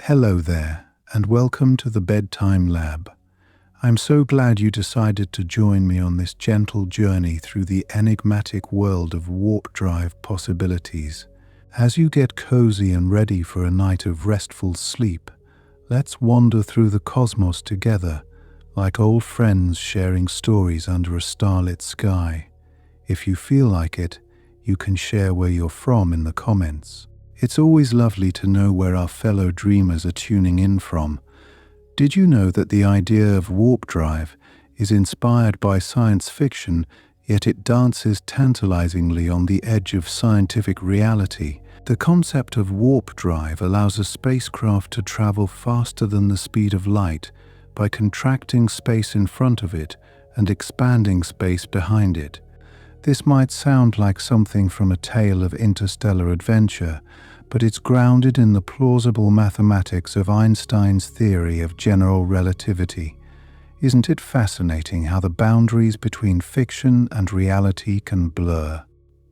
Hello there, and welcome to the Bedtime Lab. I'm so glad you decided to join me on this gentle journey through the enigmatic world of warp drive possibilities. As you get cozy and ready for a night of restful sleep, let's wander through the cosmos together, like old friends sharing stories under a starlit sky. If you feel like it, you can share where you're from in the comments. It's always lovely to know where our fellow dreamers are tuning in from. Did you know that the idea of warp drive is inspired by science fiction, yet it dances tantalizingly on the edge of scientific reality? The concept of warp drive allows a spacecraft to travel faster than the speed of light by contracting space in front of it and expanding space behind it. This might sound like something from a tale of interstellar adventure, but it's grounded in the plausible mathematics of Einstein's theory of general relativity. Isn't it fascinating how the boundaries between fiction and reality can blur?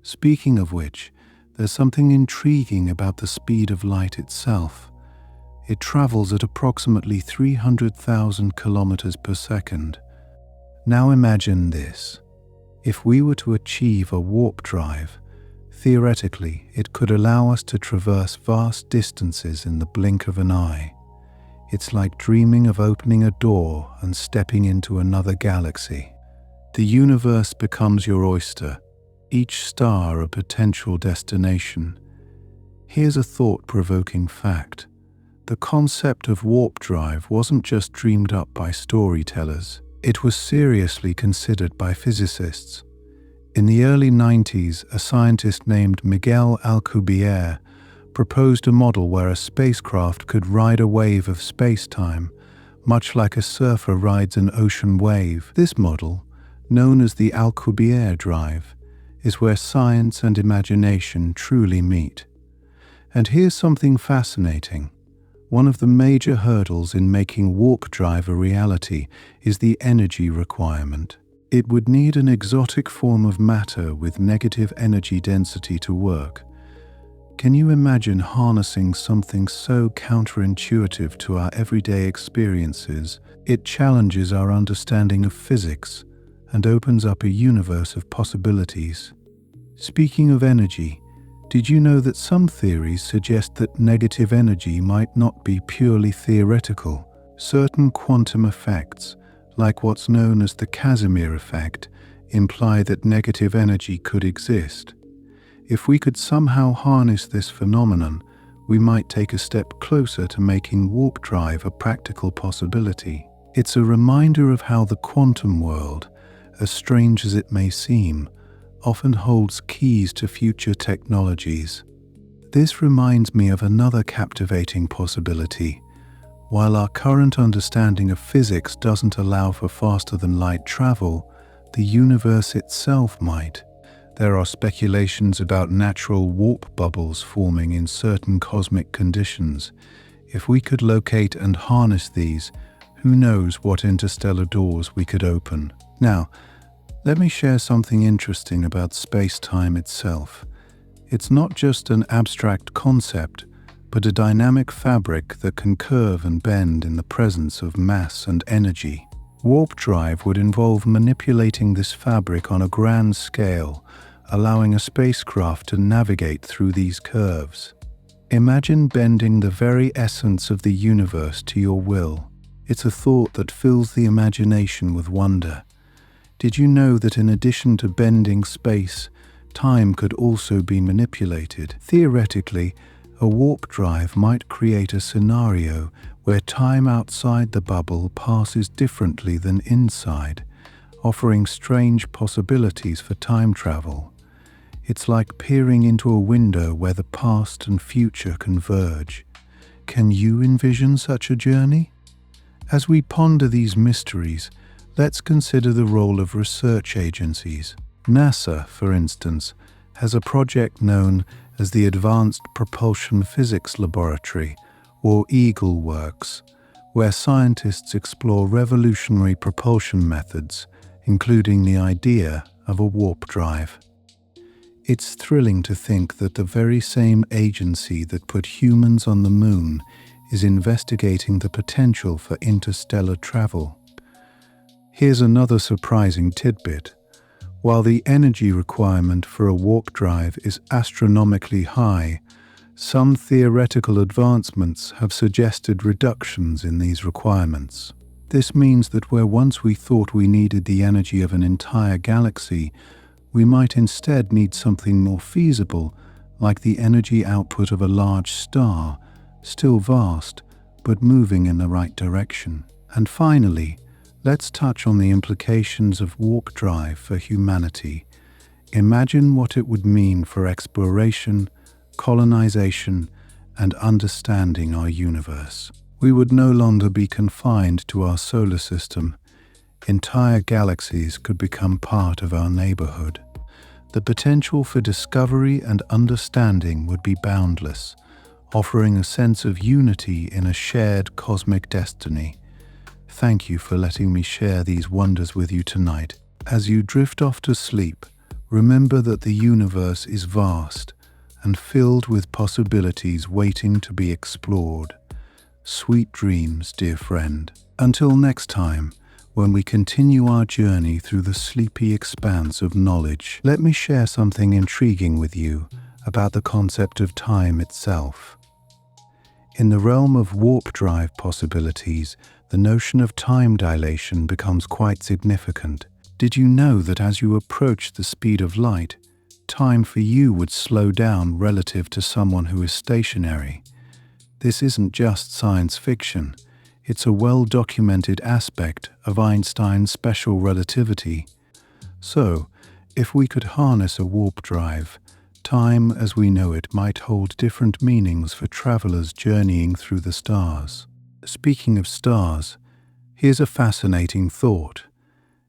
Speaking of which, there's something intriguing about the speed of light itself. It travels at approximately 300,000 kilometers per second. Now imagine this. If we were to achieve a warp drive, theoretically, it could allow us to traverse vast distances in the blink of an eye. It's like dreaming of opening a door and stepping into another galaxy. The universe becomes your oyster, each star a potential destination. Here's a thought-provoking fact. The concept of warp drive wasn't just dreamed up by storytellers. It was seriously considered by physicists. In the early 90s, a scientist named Miguel Alcubierre proposed a model where a spacecraft could ride a wave of space-time, much like a surfer rides an ocean wave. This model, known as the Alcubierre drive, is where science and imagination truly meet. And here's something fascinating. One of the major hurdles in making warp drive a reality is the energy requirement. It would need an exotic form of matter with negative energy density to work. Can you imagine harnessing something so counterintuitive to our everyday experiences? It challenges our understanding of physics and opens up a universe of possibilities. Speaking of energy, did you know that some theories suggest that negative energy might not be purely theoretical? Certain quantum effects, like what's known as the Casimir effect, imply that negative energy could exist. If we could somehow harness this phenomenon, we might take a step closer to making warp drive a practical possibility. It's a reminder of how the quantum world, as strange as it may seem, often holds keys to future technologies. This reminds me of another captivating possibility. While our current understanding of physics doesn't allow for faster-than-light travel, the universe itself might. There are speculations about natural warp bubbles forming in certain cosmic conditions. If we could locate and harness these, who knows what interstellar doors we could open. Now, let me share something interesting about space-time itself. It's not just an abstract concept, but a dynamic fabric that can curve and bend in the presence of mass and energy. Warp drive would involve manipulating this fabric on a grand scale, allowing a spacecraft to navigate through these curves. Imagine bending the very essence of the universe to your will. It's a thought that fills the imagination with wonder. Did you know that in addition to bending space, time could also be manipulated? Theoretically, a warp drive might create a scenario where time outside the bubble passes differently than inside, offering strange possibilities for time travel. It's like peering into a window where the past and future converge. Can you envision such a journey? As we ponder these mysteries, let's consider the role of research agencies. NASA, for instance, has a project known as the Advanced Propulsion Physics Laboratory, or EAGLE Works, where scientists explore revolutionary propulsion methods, including the idea of a warp drive. It's thrilling to think that the very same agency that put humans on the moon is investigating the potential for interstellar travel. Here's another surprising tidbit. While the energy requirement for a warp drive is astronomically high, some theoretical advancements have suggested reductions in these requirements. This means that where once we thought we needed the energy of an entire galaxy, we might instead need something more feasible, like the energy output of a large star, still vast, but moving in the right direction. And finally, let's touch on the implications of warp drive for humanity. Imagine what it would mean for exploration, colonization, and understanding our universe. We would no longer be confined to our solar system. Entire galaxies could become part of our neighborhood. The potential for discovery and understanding would be boundless, offering a sense of unity in a shared cosmic destiny. Thank you for letting me share these wonders with you tonight. As you drift off to sleep, remember that the universe is vast and filled with possibilities waiting to be explored. Sweet dreams, dear friend. Until next time, when we continue our journey through the sleepy expanse of knowledge, let me share something intriguing with you about the concept of time itself. In the realm of warp drive possibilities, the notion of time dilation becomes quite significant. Did you know that as you approach the speed of light, time for you would slow down relative to someone who is stationary? This isn't just science fiction. It's a well-documented aspect of Einstein's special relativity. So, if we could harness a warp drive, time as we know it might hold different meanings for travelers journeying through the stars. Speaking of stars, here's a fascinating thought.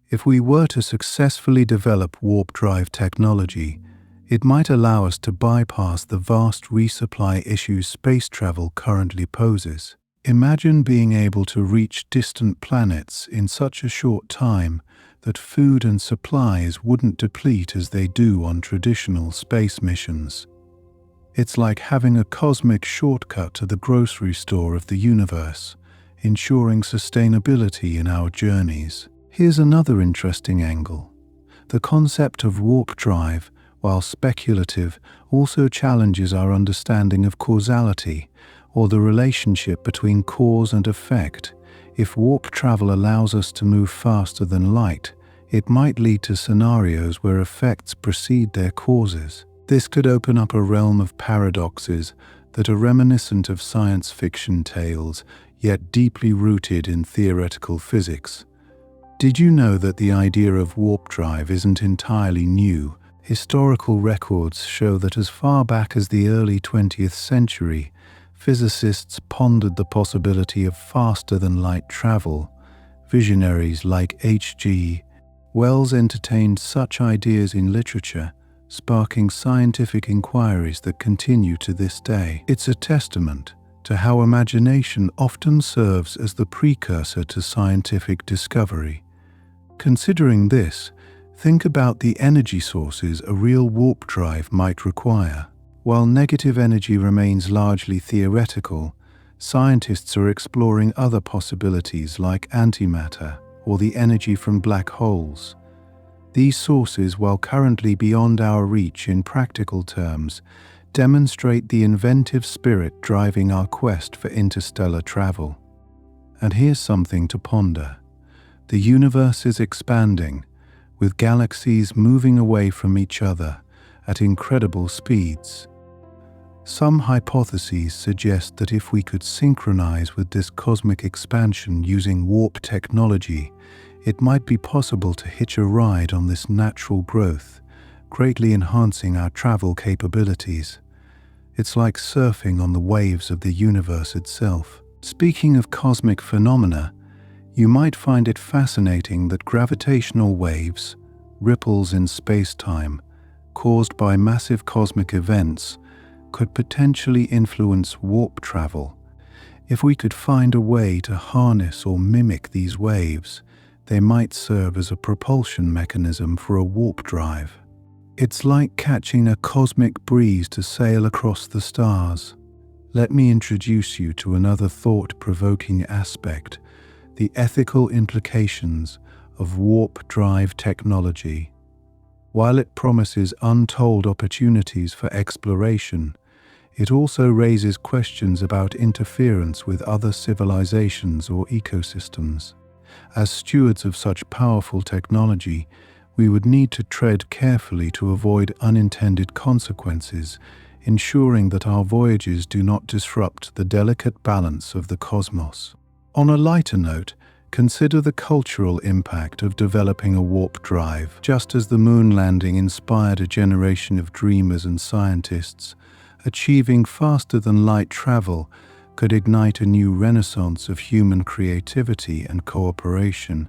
If we were to successfully develop warp drive technology, it might allow us to bypass the vast resupply issues space travel currently poses. Imagine being able to reach distant planets in such a short time that food and supplies wouldn't deplete as they do on traditional space missions. It's like having a cosmic shortcut to the grocery store of the universe, ensuring sustainability in our journeys. Here's another interesting angle. The concept of warp drive, while speculative, also challenges our understanding of causality, or the relationship between cause and effect. If warp travel allows us to move faster than light, it might lead to scenarios where effects precede their causes. This could open up a realm of paradoxes that are reminiscent of science fiction tales, yet deeply rooted in theoretical physics. Did you know that the idea of warp drive isn't entirely new? Historical records show that as far back as the early 20th century, physicists pondered the possibility of faster-than-light travel. Visionaries like H.G. Wells entertained such ideas in literature, sparking scientific inquiries that continue to this day. It's a testament to how imagination often serves as the precursor to scientific discovery. Considering this, think about the energy sources a real warp drive might require. While negative energy remains largely theoretical, scientists are exploring other possibilities like antimatter or the energy from black holes. These sources, while currently beyond our reach in practical terms, demonstrate the inventive spirit driving our quest for interstellar travel. And here's something to ponder. The universe is expanding, with galaxies moving away from each other at incredible speeds. Some hypotheses suggest that if we could synchronize with this cosmic expansion using warp technology, it might be possible to hitch a ride on this natural growth, greatly enhancing our travel capabilities. It's like surfing on the waves of the universe itself. Speaking of cosmic phenomena, you might find it fascinating that gravitational waves, ripples in space-time, caused by massive cosmic events, could potentially influence warp travel. If we could find a way to harness or mimic these waves, they might serve as a propulsion mechanism for a warp drive. It's like catching a cosmic breeze to sail across the stars. let me introduce you to another thought-provoking aspect: the ethical implications of warp drive technology. While it promises untold opportunities for exploration, it also raises questions about interference with other civilizations or ecosystems. As stewards of such powerful technology, we would need to tread carefully to avoid unintended consequences, ensuring that our voyages do not disrupt the delicate balance of the cosmos. On a lighter note, consider the cultural impact of developing a warp drive. Just as the moon landing inspired a generation of dreamers and scientists, achieving faster-than-light travel could ignite a new renaissance of human creativity and cooperation.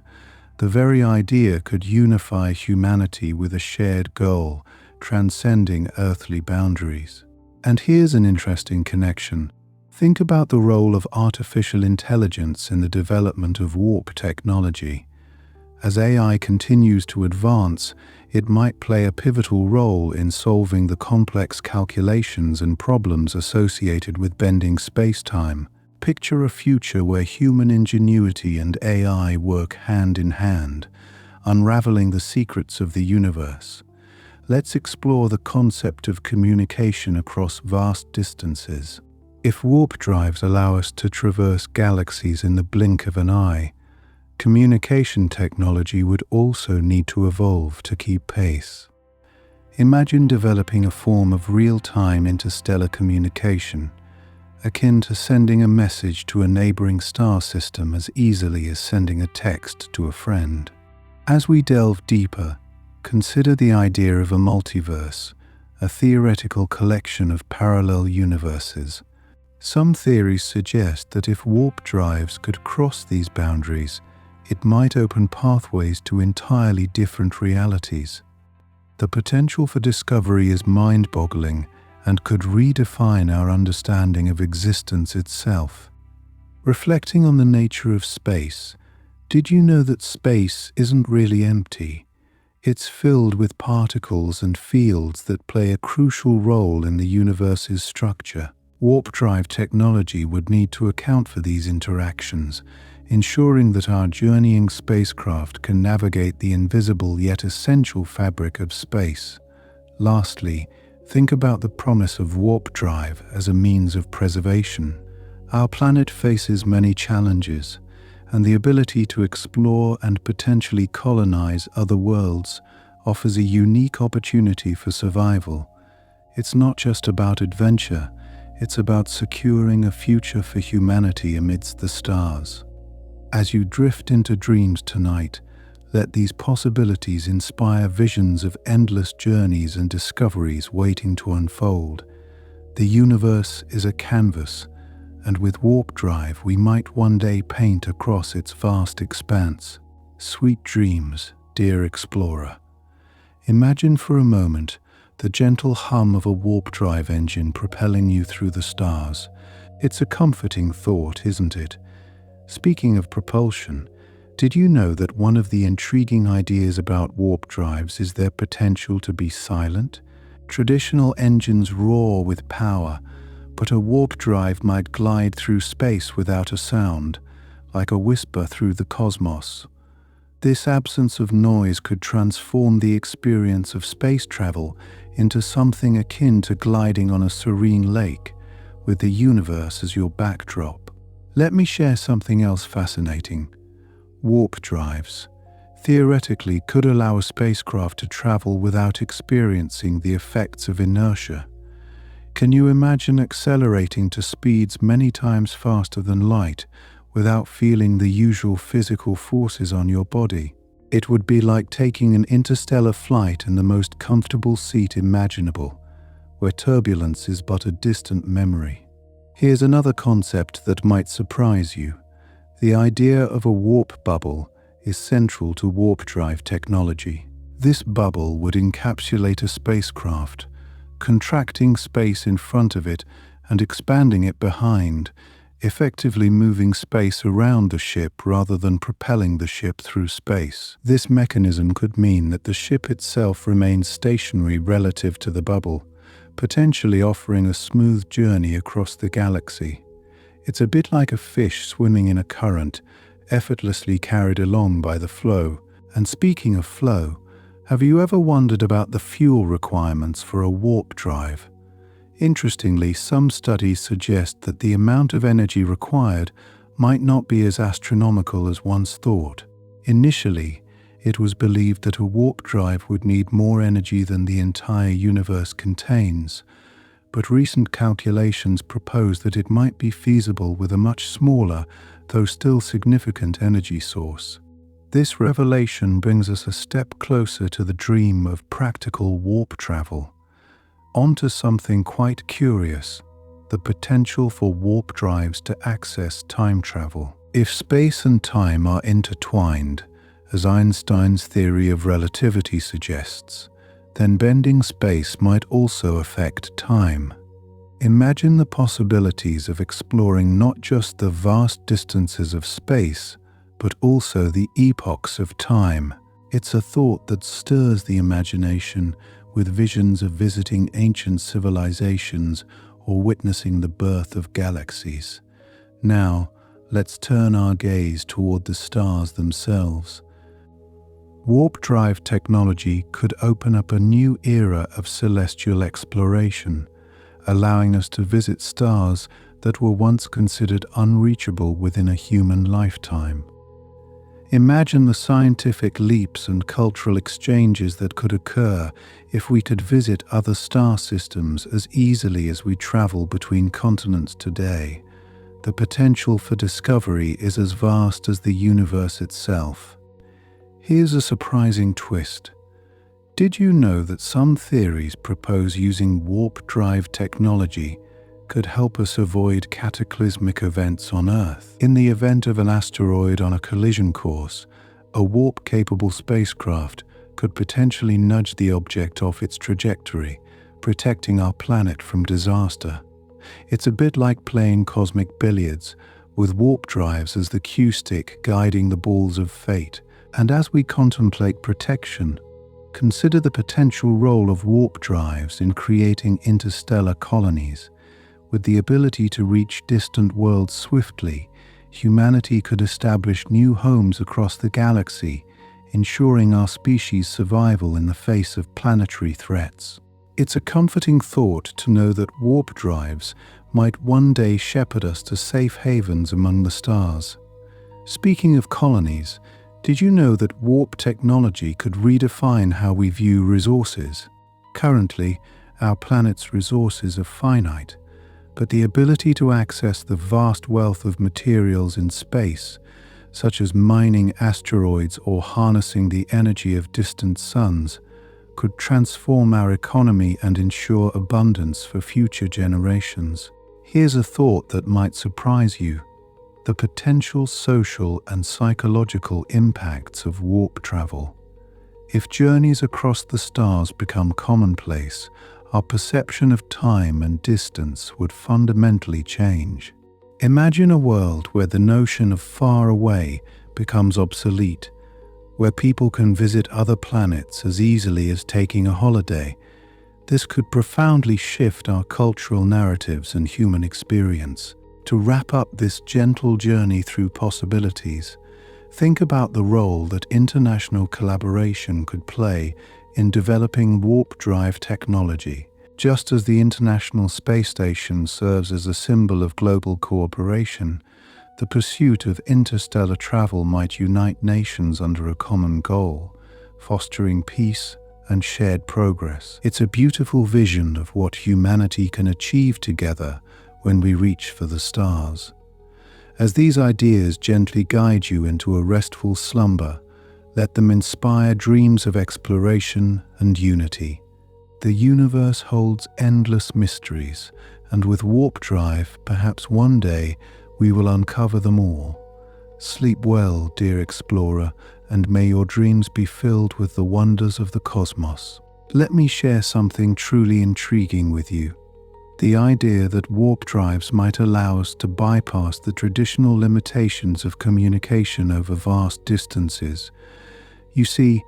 The very idea could unify humanity with a shared goal, transcending earthly boundaries. And here's an interesting connection. Think about the role of artificial intelligence in the development of warp technology. As AI continues to advance, it might play a pivotal role in solving the complex calculations and problems associated with bending space-time. Picture a future where human ingenuity and AI work hand in hand, unraveling the secrets of the universe. Let's explore the concept of communication across vast distances. If warp drives allow us to traverse galaxies in the blink of an eye, communication technology would also need to evolve to keep pace. Imagine developing a form of real-time interstellar communication, akin to sending a message to a neighboring star system as easily as sending a text to a friend. As we delve deeper, consider the idea of a multiverse, a theoretical collection of parallel universes. Some theories suggest that if warp drives could cross these boundaries, it might open pathways to entirely different realities. The potential for discovery is mind-boggling and could redefine our understanding of existence itself. Reflecting on the nature of space, did you know that space isn't really empty? It's filled with particles and fields that play a crucial role in the universe's structure. Warp drive technology would need to account for these interactions, ensuring that our journeying spacecraft can navigate the invisible yet essential fabric of space. Lastly, think about the promise of warp drive as a means of preservation. Our planet faces many challenges, and the ability to explore and potentially colonize other worlds offers a unique opportunity for survival. It's not just about adventure, it's about securing a future for humanity amidst the stars. As you drift into dreams tonight, let these possibilities inspire visions of endless journeys and discoveries waiting to unfold. The universe is a canvas, and with warp drive we might one day paint across its vast expanse. Sweet dreams, dear explorer. Imagine for a moment the gentle hum of a warp drive engine propelling you through the stars. It's a comforting thought, isn't it? Speaking of propulsion, did you know that one of the intriguing ideas about warp drives is their potential to be silent? Traditional engines roar with power, but a warp drive might glide through space without a sound, like a whisper through the cosmos. This absence of noise could transform the experience of space travel into something akin to gliding on a serene lake, with the universe as your backdrop. Let me share something else fascinating. Warp drives, theoretically, could allow a spacecraft to travel without experiencing the effects of inertia. Can you imagine accelerating to speeds many times faster than light without feeling the usual physical forces on your body? It would be like taking an interstellar flight in the most comfortable seat imaginable, where turbulence is but a distant memory. Here's another concept that might surprise you. The idea of a warp bubble is central to warp drive technology. This bubble would encapsulate a spacecraft, contracting space in front of it and expanding it behind, effectively moving space around the ship rather than propelling the ship through space. This mechanism could mean that the ship itself remains stationary relative to the bubble, potentially offering a smooth journey across the galaxy. It's a bit like a fish swimming in a current, effortlessly carried along by the flow. And speaking of flow, have you ever wondered about the fuel requirements for a warp drive? Interestingly, some studies suggest that the amount of energy required might not be as astronomical as once thought. Initially, it was believed that a warp drive would need more energy than the entire universe contains, but recent calculations propose that it might be feasible with a much smaller, though still significant energy source. This revelation brings us a step closer to the dream of practical warp travel. Onto something quite curious: the potential for warp drives to access time travel. If space and time are intertwined, as Einstein's theory of relativity suggests, then bending space might also affect time. Imagine the possibilities of exploring not just the vast distances of space, but also the epochs of time. It's a thought that stirs the imagination, with visions of visiting ancient civilizations or witnessing the birth of galaxies. Now, let's turn our gaze toward the stars themselves. Warp drive technology could open up a new era of celestial exploration, allowing us to visit stars that were once considered unreachable within a human lifetime. Imagine the scientific leaps and cultural exchanges that could occur if we could visit other star systems as easily as we travel between continents today. The potential for discovery is as vast as the universe itself. Here's a surprising twist. Did you know that some theories propose using warp drive technology could help us avoid cataclysmic events on Earth? In the event of an asteroid on a collision course, a warp-capable spacecraft could potentially nudge the object off its trajectory, protecting our planet from disaster. It's a bit like playing cosmic billiards, with warp drives as the cue stick guiding the balls of fate. And as we contemplate protection, consider the potential role of warp drives in creating interstellar colonies. With the ability to reach distant worlds swiftly, humanity could establish new homes across the galaxy, ensuring our species' survival in the face of planetary threats. It's a comforting thought to know that warp drives might one day shepherd us to safe havens among the stars. Speaking of colonies, did you know that warp technology could redefine how we view resources? Currently, our planet's resources are finite, but the ability to access the vast wealth of materials in space, such as mining asteroids or harnessing the energy of distant suns, could transform our economy and ensure abundance for future generations. Here's a thought that might surprise you: the potential social and psychological impacts of warp travel. If journeys across the stars become commonplace, our perception of time and distance would fundamentally change. Imagine a world where the notion of far away becomes obsolete, where people can visit other planets as easily as taking a holiday. This could profoundly shift our cultural narratives and human experience. To wrap up this gentle journey through possibilities, think about the role that international collaboration could play in developing warp drive technology. Just as the International Space Station serves as a symbol of global cooperation, the pursuit of interstellar travel might unite nations under a common goal, fostering peace and shared progress. It's a beautiful vision of what humanity can achieve together when we reach for the stars. As these ideas gently guide you into a restful slumber, let them inspire dreams of exploration and unity. The universe holds endless mysteries, and with warp drive, perhaps one day we will uncover them all. Sleep well, dear explorer, and may your dreams be filled with the wonders of the cosmos. Let me share something truly intriguing with you: the idea that warp drives might allow us to bypass the traditional limitations of communication over vast distances. You see,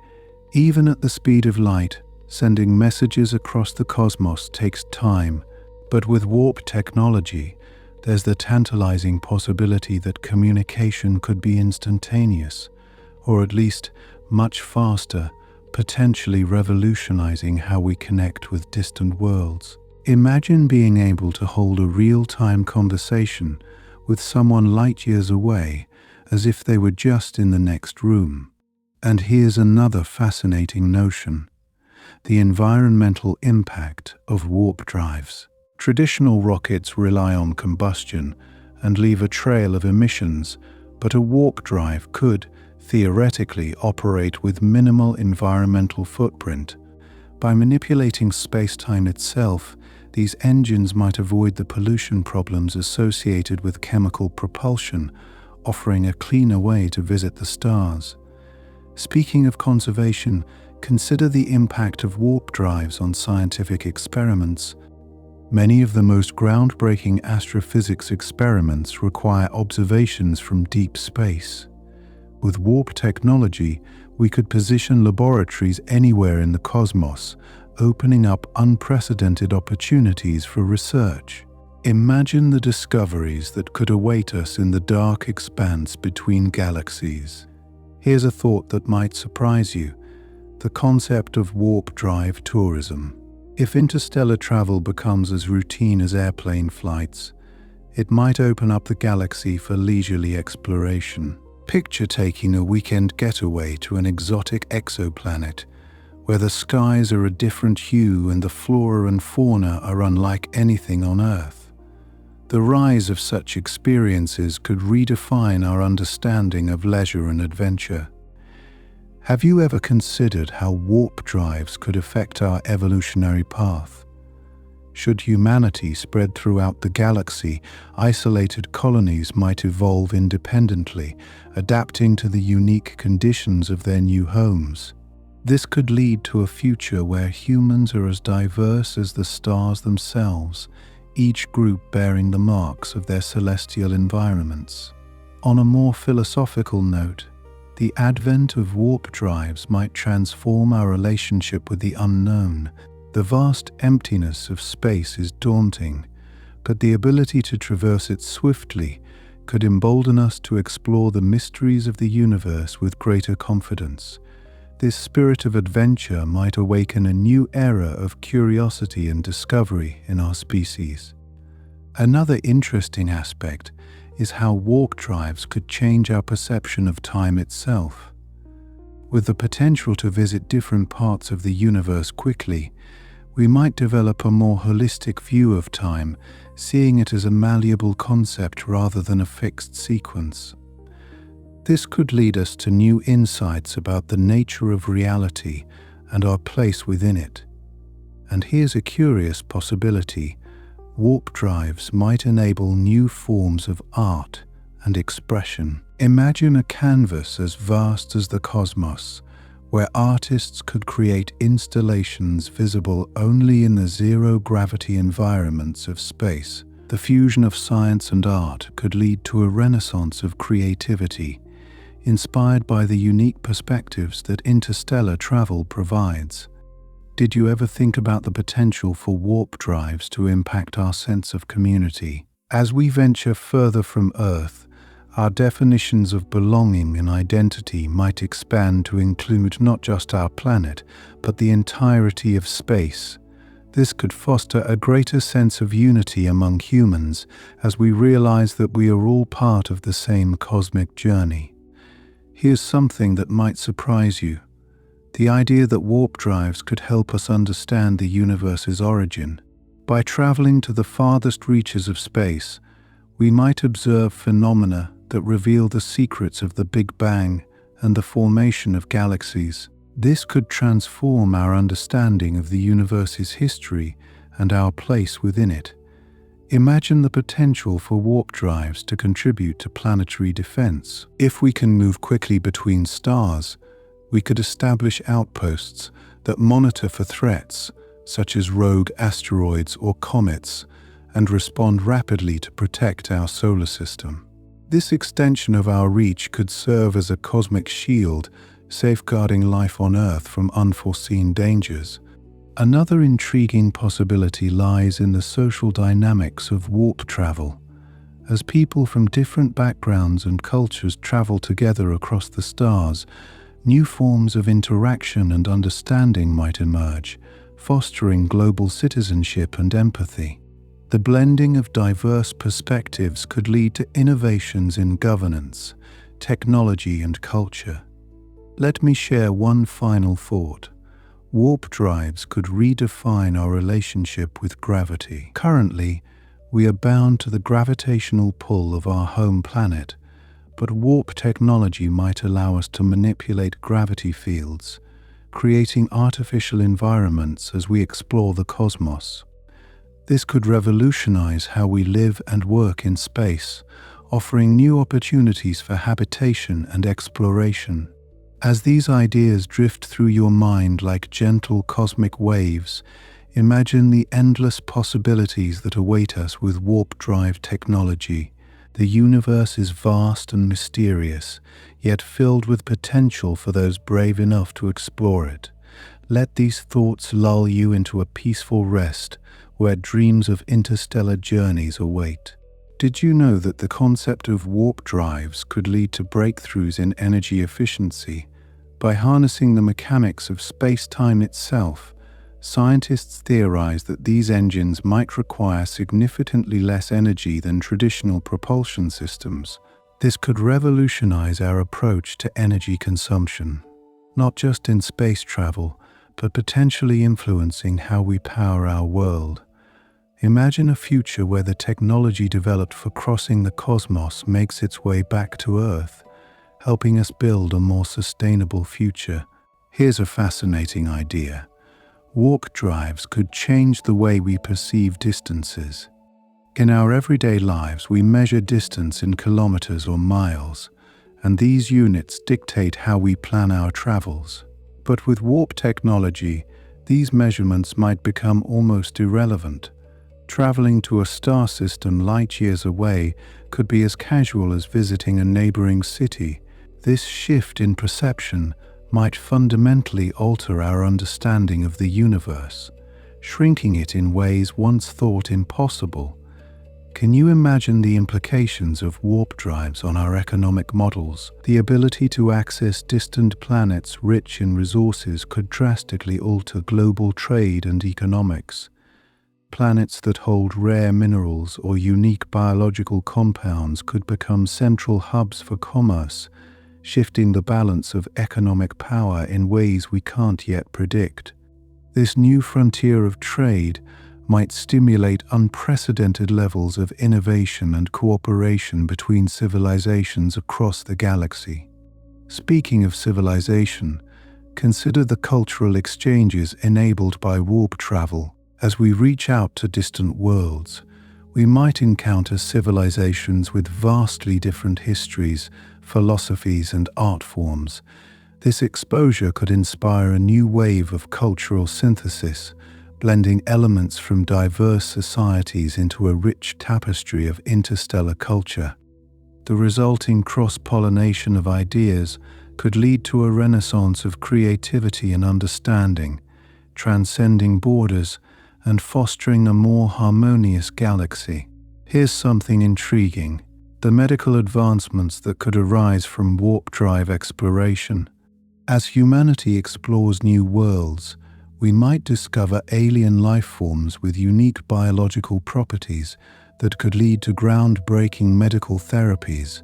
even at the speed of light, Sending messages across the cosmos takes time, but with warp technology, there's the tantalizing possibility that communication could be instantaneous, or at least much faster, potentially revolutionizing how we connect with distant worlds. Imagine being able to hold a real-time conversation with someone light years away, as if they were just in the next room. And here's another fascinating notion: the environmental impact of warp drives. Traditional rockets rely on combustion and leave a trail of emissions, but a warp drive could, theoretically, operate with minimal environmental footprint. By manipulating space-time itself, these engines might avoid the pollution problems associated with chemical propulsion, offering a cleaner way to visit the stars. Speaking of conservation, consider the impact of warp drives on scientific experiments. Many of the most groundbreaking astrophysics experiments require observations from deep space. With warp technology, we could position laboratories anywhere in the cosmos, opening up unprecedented opportunities for research. Imagine the discoveries that could await us in the dark expanse between galaxies. Here's a thought that might surprise you: the concept of warp drive tourism. If interstellar travel becomes as routine as airplane flights, it might open up the galaxy for leisurely exploration. Picture taking a weekend getaway to an exotic exoplanet, where the skies are a different hue and the flora and fauna are unlike anything on Earth. The rise of such experiences could redefine our understanding of leisure and adventure. Have you ever considered how warp drives could affect our evolutionary path? Should humanity spread throughout the galaxy, isolated colonies might evolve independently, adapting to the unique conditions of their new homes. This could lead to a future where humans are as diverse as the stars themselves, each group bearing the marks of their celestial environments. On a more philosophical note, the advent of warp drives might transform our relationship with the unknown. The vast emptiness of space is daunting, but the ability to traverse it swiftly could embolden us to explore the mysteries of the universe with greater confidence. This spirit of adventure might awaken a new era of curiosity and discovery in our species. Another interesting aspect is how warp drives could change our perception of time itself. With the potential to visit different parts of the universe quickly, we might develop a more holistic view of time, seeing it as a malleable concept rather than a fixed sequence. This could lead us to new insights about the nature of reality and our place within it. And here's a curious possibility: warp drives might enable new forms of art and expression. Imagine a canvas as vast as the cosmos, where artists could create installations visible only in the zero-gravity environments of space. The fusion of science and art could lead to a renaissance of creativity, inspired by the unique perspectives that interstellar travel provides. Did you ever think about the potential for warp drives to impact our sense of community? As we venture further from Earth, our definitions of belonging and identity might expand to include not just our planet, but the entirety of space. This could foster a greater sense of unity among humans as we realize that we are all part of the same cosmic journey. Here's something that might surprise you: the idea that warp drives could help us understand the universe's origin. By traveling to the farthest reaches of space, we might observe phenomena that reveal the secrets of the Big Bang and the formation of galaxies. This could transform our understanding of the universe's history and our place within it. Imagine the potential for warp drives to contribute to planetary defense. If we can move quickly between stars, we could establish outposts that monitor for threats, such as rogue asteroids or comets, and respond rapidly to protect our solar system. This extension of our reach could serve as a cosmic shield, safeguarding life on Earth from unforeseen dangers. Another intriguing possibility lies in the social dynamics of warp travel. As people from different backgrounds and cultures travel together across the stars, new forms of interaction and understanding might emerge, fostering global citizenship and empathy. The blending of diverse perspectives could lead to innovations in governance, technology, and culture. Let me share one final thought. Warp drives could redefine our relationship with gravity. Currently, we are bound to the gravitational pull of our home planet, but warp technology might allow us to manipulate gravity fields, creating artificial environments as we explore the cosmos. This could revolutionize how we live and work in space, offering new opportunities for habitation and exploration. As these ideas drift through your mind like gentle cosmic waves, imagine the endless possibilities that await us with warp drive technology. The universe is vast and mysterious, yet filled with potential for those brave enough to explore it. Let these thoughts lull you into a peaceful rest, where dreams of interstellar journeys await. Did you know that the concept of warp drives could lead to breakthroughs in energy efficiency? By harnessing the mechanics of space-time itself, scientists theorize that these engines might require significantly less energy than traditional propulsion systems. This could revolutionize our approach to energy consumption, not just in space travel, but potentially influencing how we power our world. Imagine a future where the technology developed for crossing the cosmos makes its way back to Earth, helping us build a more sustainable future. Here's a fascinating idea. Warp drives could change the way we perceive distances. In our everyday lives, we measure distance in kilometers or miles, and these units dictate how we plan our travels. But with warp technology, these measurements might become almost irrelevant. Traveling to a star system light years away could be as casual as visiting a neighboring city. This shift in perception might fundamentally alter our understanding of the universe, shrinking it in ways once thought impossible. Can you imagine the implications of warp drives on our economic models? The ability to access distant planets rich in resources could drastically alter global trade and economics. Planets that hold rare minerals or unique biological compounds could become central hubs for commerce, shifting the balance of economic power in ways we can't yet predict. This new frontier of trade might stimulate unprecedented levels of innovation and cooperation between civilizations across the galaxy. Speaking of civilization, consider the cultural exchanges enabled by warp travel. As we reach out to distant worlds, we might encounter civilizations with vastly different histories, philosophies, and art forms. This exposure could inspire a new wave of cultural synthesis, blending elements from diverse societies into a rich tapestry of interstellar culture. The resulting cross-pollination of ideas could lead to a renaissance of creativity and understanding, transcending borders and fostering a more harmonious galaxy. Here's something intriguing: the medical advancements that could arise from warp drive exploration. As humanity explores new worlds, we might discover alien life forms with unique biological properties that could lead to groundbreaking medical therapies.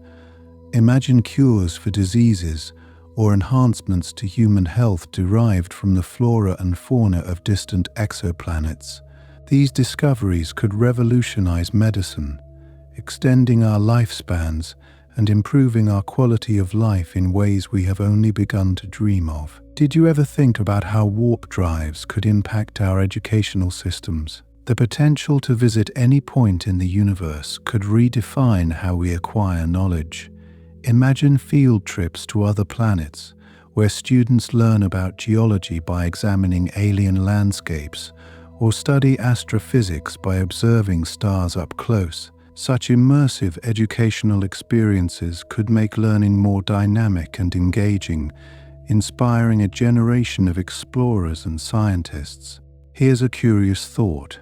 Imagine cures for diseases or enhancements to human health derived from the flora and fauna of distant exoplanets. These discoveries could revolutionize medicine, extending our lifespans and improving our quality of life in ways we have only begun to dream of. Did you ever think about how warp drives could impact our educational systems? The potential to visit any point in the universe could redefine how we acquire knowledge. Imagine field trips to other planets, where students learn about geology by examining alien landscapes, or study astrophysics by observing stars up close. Such immersive educational experiences could make learning more dynamic and engaging, inspiring a generation of explorers and scientists. Here's a curious thought.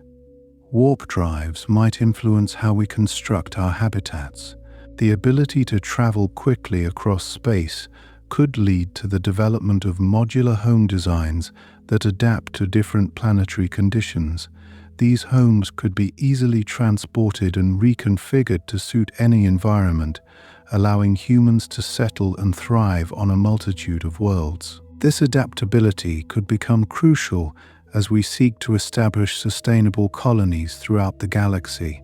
Warp drives might influence how we construct our habitats. The ability to travel quickly across space could lead to the development of modular home designs that adapt to different planetary conditions. These homes could be easily transported and reconfigured to suit any environment, allowing humans to settle and thrive on a multitude of worlds. This adaptability could become crucial as we seek to establish sustainable colonies throughout the galaxy.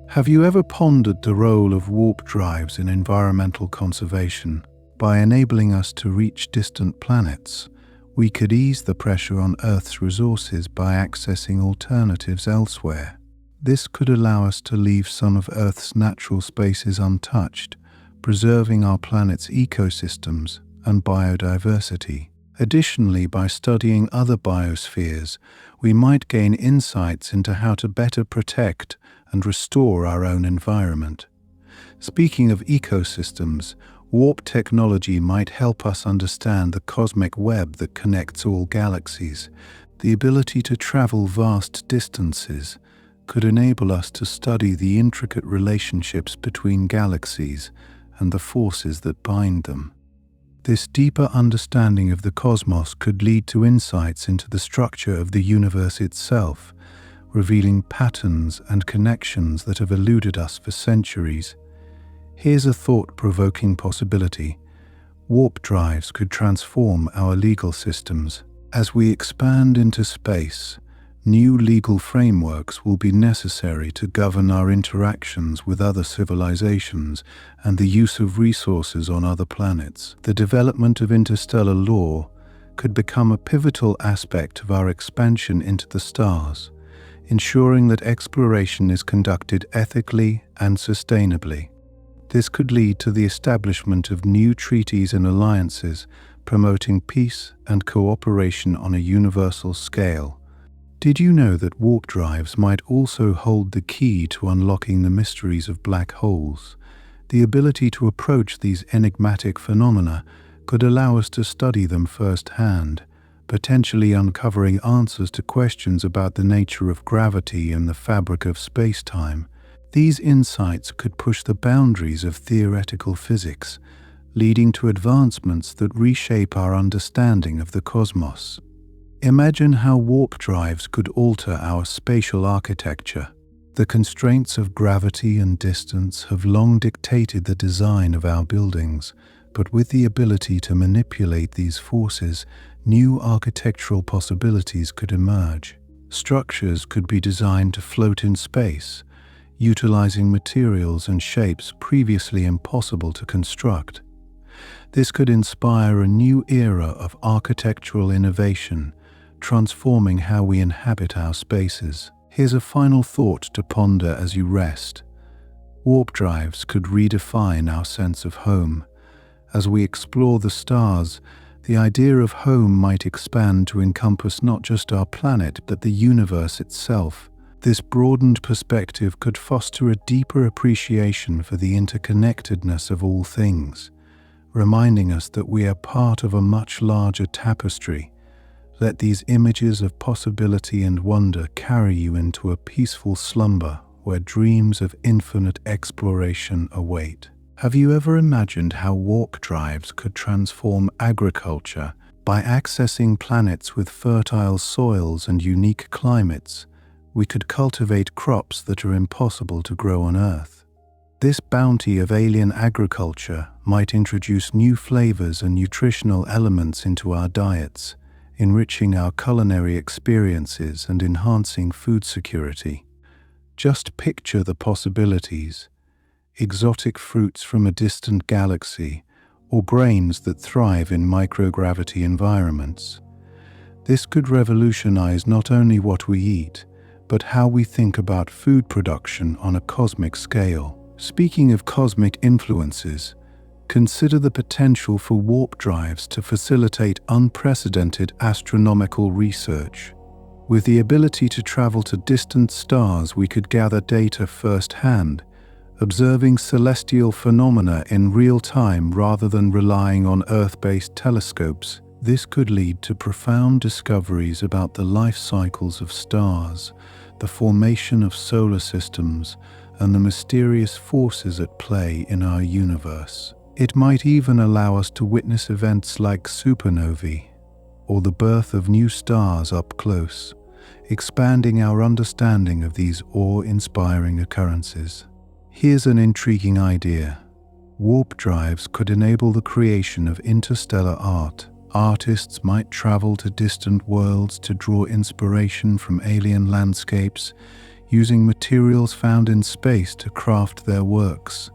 Have you ever pondered the role of warp drives in environmental conservation? By enabling us to reach distant planets, we could ease the pressure on Earth's resources by accessing alternatives elsewhere. This could allow us to leave some of Earth's natural spaces untouched, preserving our planet's ecosystems and biodiversity. Additionally, by studying other biospheres, we might gain insights into how to better protect and restore our own environment. Speaking of ecosystems, warp technology might help us understand the cosmic web that connects all galaxies. The ability to travel vast distances could enable us to study the intricate relationships between galaxies and the forces that bind them. This deeper understanding of the cosmos could lead to insights into the structure of the universe itself, revealing patterns and connections that have eluded us for centuries. Here's a thought-provoking possibility. Warp drives could transform our legal systems. As we expand into space, new legal frameworks will be necessary to govern our interactions with other civilizations and the use of resources on other planets. The development of interstellar law could become a pivotal aspect of our expansion into the stars, ensuring that exploration is conducted ethically and sustainably. This could lead to the establishment of new treaties and alliances, promoting peace and cooperation on a universal scale. Did you know that warp drives might also hold the key to unlocking the mysteries of black holes? The ability to approach these enigmatic phenomena could allow us to study them firsthand, potentially uncovering answers to questions about the nature of gravity and the fabric of space-time. These insights could push the boundaries of theoretical physics, leading to advancements that reshape our understanding of the cosmos. Imagine how warp drives could alter our spatial architecture. The constraints of gravity and distance have long dictated the design of our buildings, but with the ability to manipulate these forces, new architectural possibilities could emerge. Structures could be designed to float in space, utilizing materials and shapes previously impossible to construct. This could inspire a new era of architectural innovation, transforming how we inhabit our spaces. Here's a final thought to ponder as you rest. Warp drives could redefine our sense of home. As we explore the stars, the idea of home might expand to encompass not just our planet, but the universe itself. This broadened perspective could foster a deeper appreciation for the interconnectedness of all things, reminding us that we are part of a much larger tapestry. Let these images of possibility and wonder carry you into a peaceful slumber where dreams of infinite exploration await. Have you ever imagined how warp drives could transform agriculture? By accessing planets with fertile soils and unique climates, we could cultivate crops that are impossible to grow on Earth. This bounty of alien agriculture might introduce new flavors and nutritional elements into our diets, enriching our culinary experiences and enhancing food security. Just picture the possibilities: exotic fruits from a distant galaxy, or grains that thrive in microgravity environments. This could revolutionize not only what we eat, but how we think about food production on a cosmic scale. Speaking of cosmic influences, consider the potential for warp drives to facilitate unprecedented astronomical research. With the ability to travel to distant stars, we could gather data firsthand, observing celestial phenomena in real time rather than relying on Earth-based telescopes. This could lead to profound discoveries about the life cycles of stars, the formation of solar systems, and the mysterious forces at play in our universe. It might even allow us to witness events like supernovae, or the birth of new stars up close, expanding our understanding of these awe-inspiring occurrences. Here's an intriguing idea. Warp drives could enable the creation of interstellar art. Artists might travel to distant worlds to draw inspiration from alien landscapes, using materials found in space to craft their works.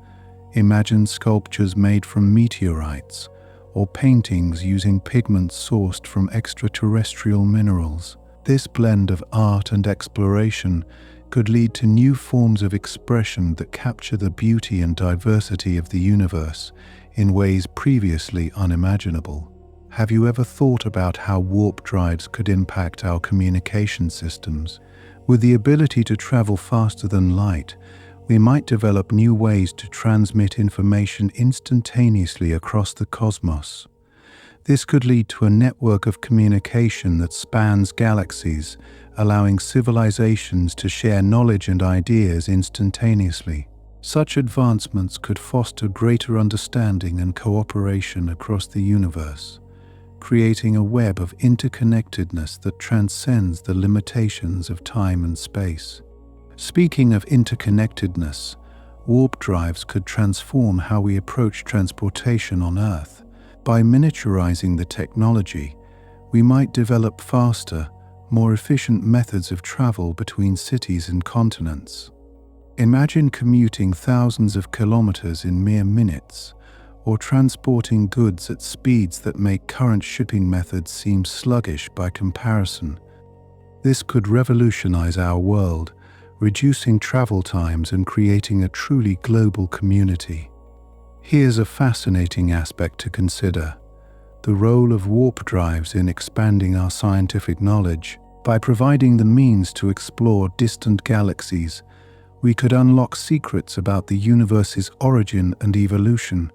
Imagine sculptures made from meteorites, or paintings using pigments sourced from extraterrestrial minerals. This blend of art and exploration could lead to new forms of expression that capture the beauty and diversity of the universe in ways previously unimaginable. Have you ever thought about how warp drives could impact our communication systems? With the ability to travel faster than light, we might develop new ways to transmit information instantaneously across the cosmos. This could lead to a network of communication that spans galaxies, allowing civilizations to share knowledge and ideas instantaneously. Such advancements could foster greater understanding and cooperation across the universe, creating a web of interconnectedness that transcends the limitations of time and space. Speaking of interconnectedness, warp drives could transform how we approach transportation on Earth. By miniaturizing the technology, we might develop faster, more efficient methods of travel between cities and continents. Imagine commuting thousands of kilometers in mere minutes, or transporting goods at speeds that make current shipping methods seem sluggish by comparison. This could revolutionize our world, reducing travel times and creating a truly global community. Here's a fascinating aspect to consider: the role of warp drives in expanding our scientific knowledge. By providing the means to explore distant galaxies, we could unlock secrets about the universe's origin and evolution.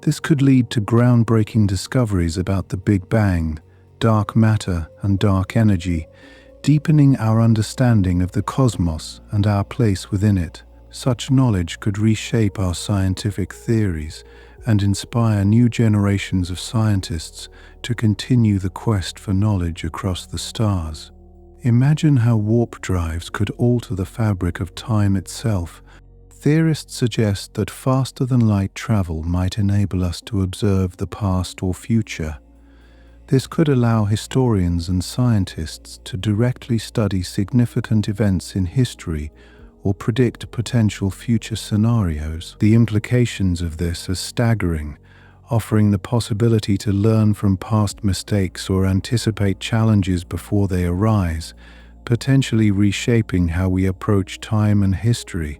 This could lead to groundbreaking discoveries about the Big Bang, dark matter, and dark energy, deepening our understanding of the cosmos and our place within it. Such knowledge could reshape our scientific theories and inspire new generations of scientists to continue the quest for knowledge across the stars. Imagine how warp drives could alter the fabric of time itself. Theorists suggest that faster-than-light travel might enable us to observe the past or future. This could allow historians and scientists to directly study significant events in history or predict potential future scenarios. The implications of this are staggering, offering the possibility to learn from past mistakes or anticipate challenges before they arise, potentially reshaping how we approach time and history.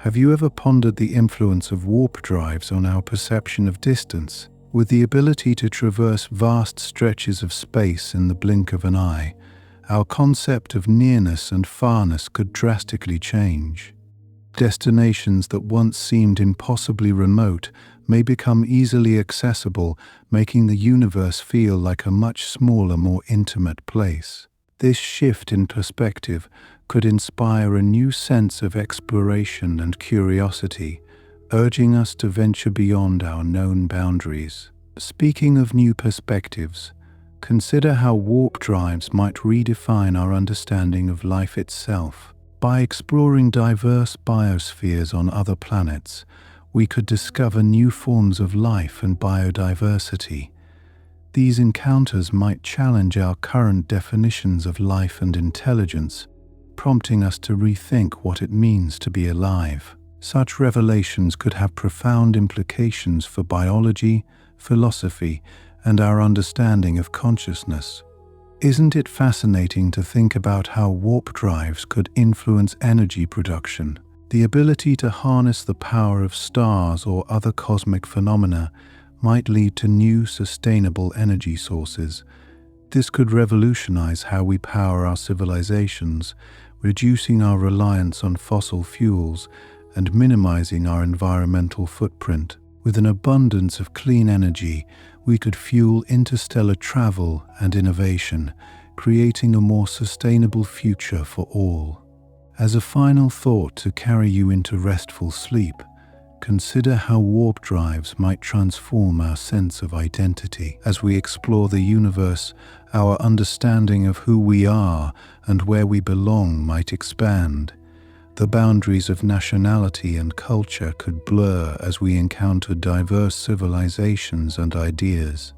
Have you ever pondered the influence of warp drives on our perception of distance? With the ability to traverse vast stretches of space in the blink of an eye, our concept of nearness and farness could drastically change. Destinations that once seemed impossibly remote may become easily accessible, making the universe feel like a much smaller, more intimate place. This shift in perspective could inspire a new sense of exploration and curiosity, urging us to venture beyond our known boundaries. Speaking of new perspectives, consider how warp drives might redefine our understanding of life itself. By exploring diverse biospheres on other planets, we could discover new forms of life and biodiversity. These encounters might challenge our current definitions of life and intelligence, prompting us to rethink what it means to be alive. Such revelations could have profound implications for biology, philosophy, and our understanding of consciousness. Isn't it fascinating to think about how warp drives could influence energy production? The ability to harness the power of stars or other cosmic phenomena might lead to new sustainable energy sources. This could revolutionize how we power our civilizations, reducing our reliance on fossil fuels and minimizing our environmental footprint. With an abundance of clean energy, we could fuel interstellar travel and innovation, creating a more sustainable future for all. As a final thought to carry you into restful sleep, consider how warp drives might transform our sense of identity. As we explore the universe, our understanding of who we are and where we belong might expand. The boundaries of nationality and culture could blur as we encounter diverse civilizations and ideas.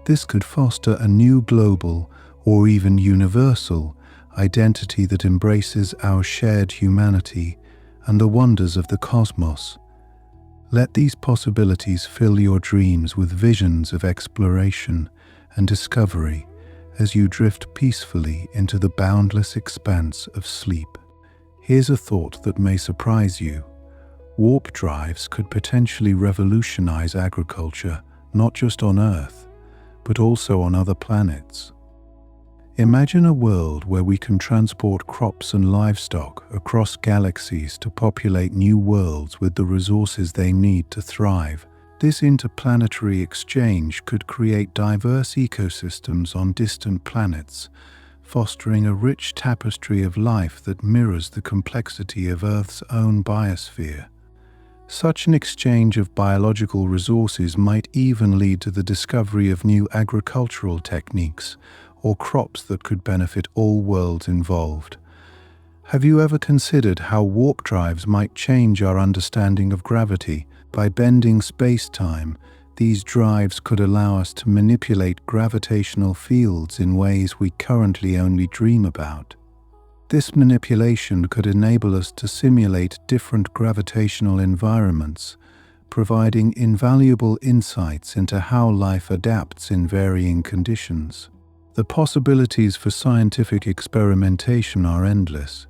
This could foster a new global, or even universal, identity that embraces our shared humanity and the wonders of the cosmos. Let these possibilities fill your dreams with visions of exploration and discovery as you drift peacefully into the boundless expanse of sleep. Here's a thought that may surprise you. Warp drives could potentially revolutionize agriculture, not just on Earth, but also on other planets. Imagine a world where we can transport crops and livestock across galaxies to populate new worlds with the resources they need to thrive. This interplanetary exchange could create diverse ecosystems on distant planets, fostering a rich tapestry of life that mirrors the complexity of Earth's own biosphere. Such an exchange of biological resources might even lead to the discovery of new agricultural techniques or crops that could benefit all worlds involved. Have you ever considered how warp drives might change our understanding of gravity? By bending space-time, these drives could allow us to manipulate gravitational fields in ways we currently only dream about. This manipulation could enable us to simulate different gravitational environments, providing invaluable insights into how life adapts in varying conditions. The possibilities for scientific experimentation are endless,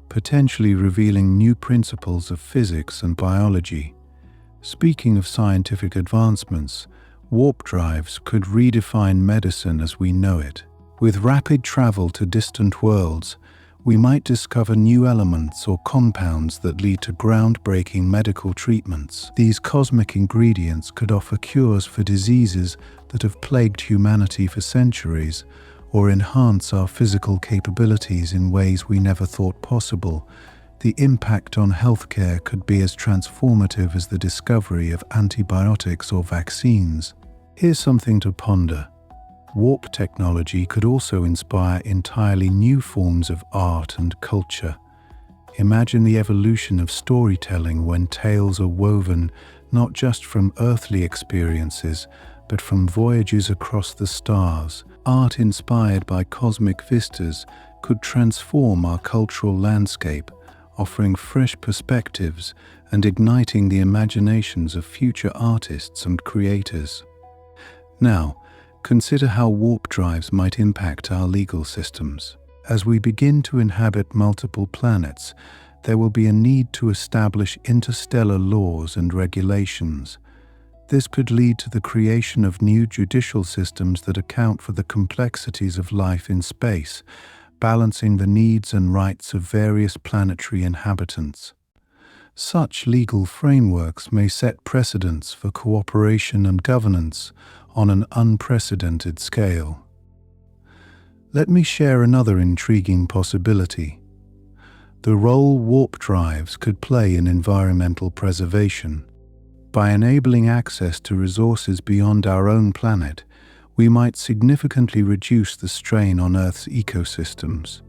potentially revealing new principles of physics and biology. Speaking of scientific advancements, warp drives could redefine medicine as we know it. With rapid travel to distant worlds, we might discover new elements or compounds that lead to groundbreaking medical treatments. These cosmic ingredients could offer cures for diseases that have plagued humanity for centuries, or enhance our physical capabilities in ways we never thought possible. The impact on healthcare could be as transformative as the discovery of antibiotics or vaccines. Here's something to ponder. Warp technology could also inspire entirely new forms of art and culture. Imagine the evolution of storytelling when tales are woven not just from earthly experiences, but from voyages across the stars. Art inspired by cosmic vistas could transform our cultural landscape, offering fresh perspectives and igniting the imaginations of future artists and creators. Now, consider how warp drives might impact our legal systems. As we begin to inhabit multiple planets, there will be a need to establish interstellar laws and regulations. This could lead to the creation of new judicial systems that account for the complexities of life in space, balancing the needs and rights of various planetary inhabitants. Such legal frameworks may set precedents for cooperation and governance on an unprecedented scale. Let me share another intriguing possibility: the role warp drives could play in environmental preservation. By enabling access to resources beyond our own planet, we might significantly reduce the strain on Earth's ecosystems.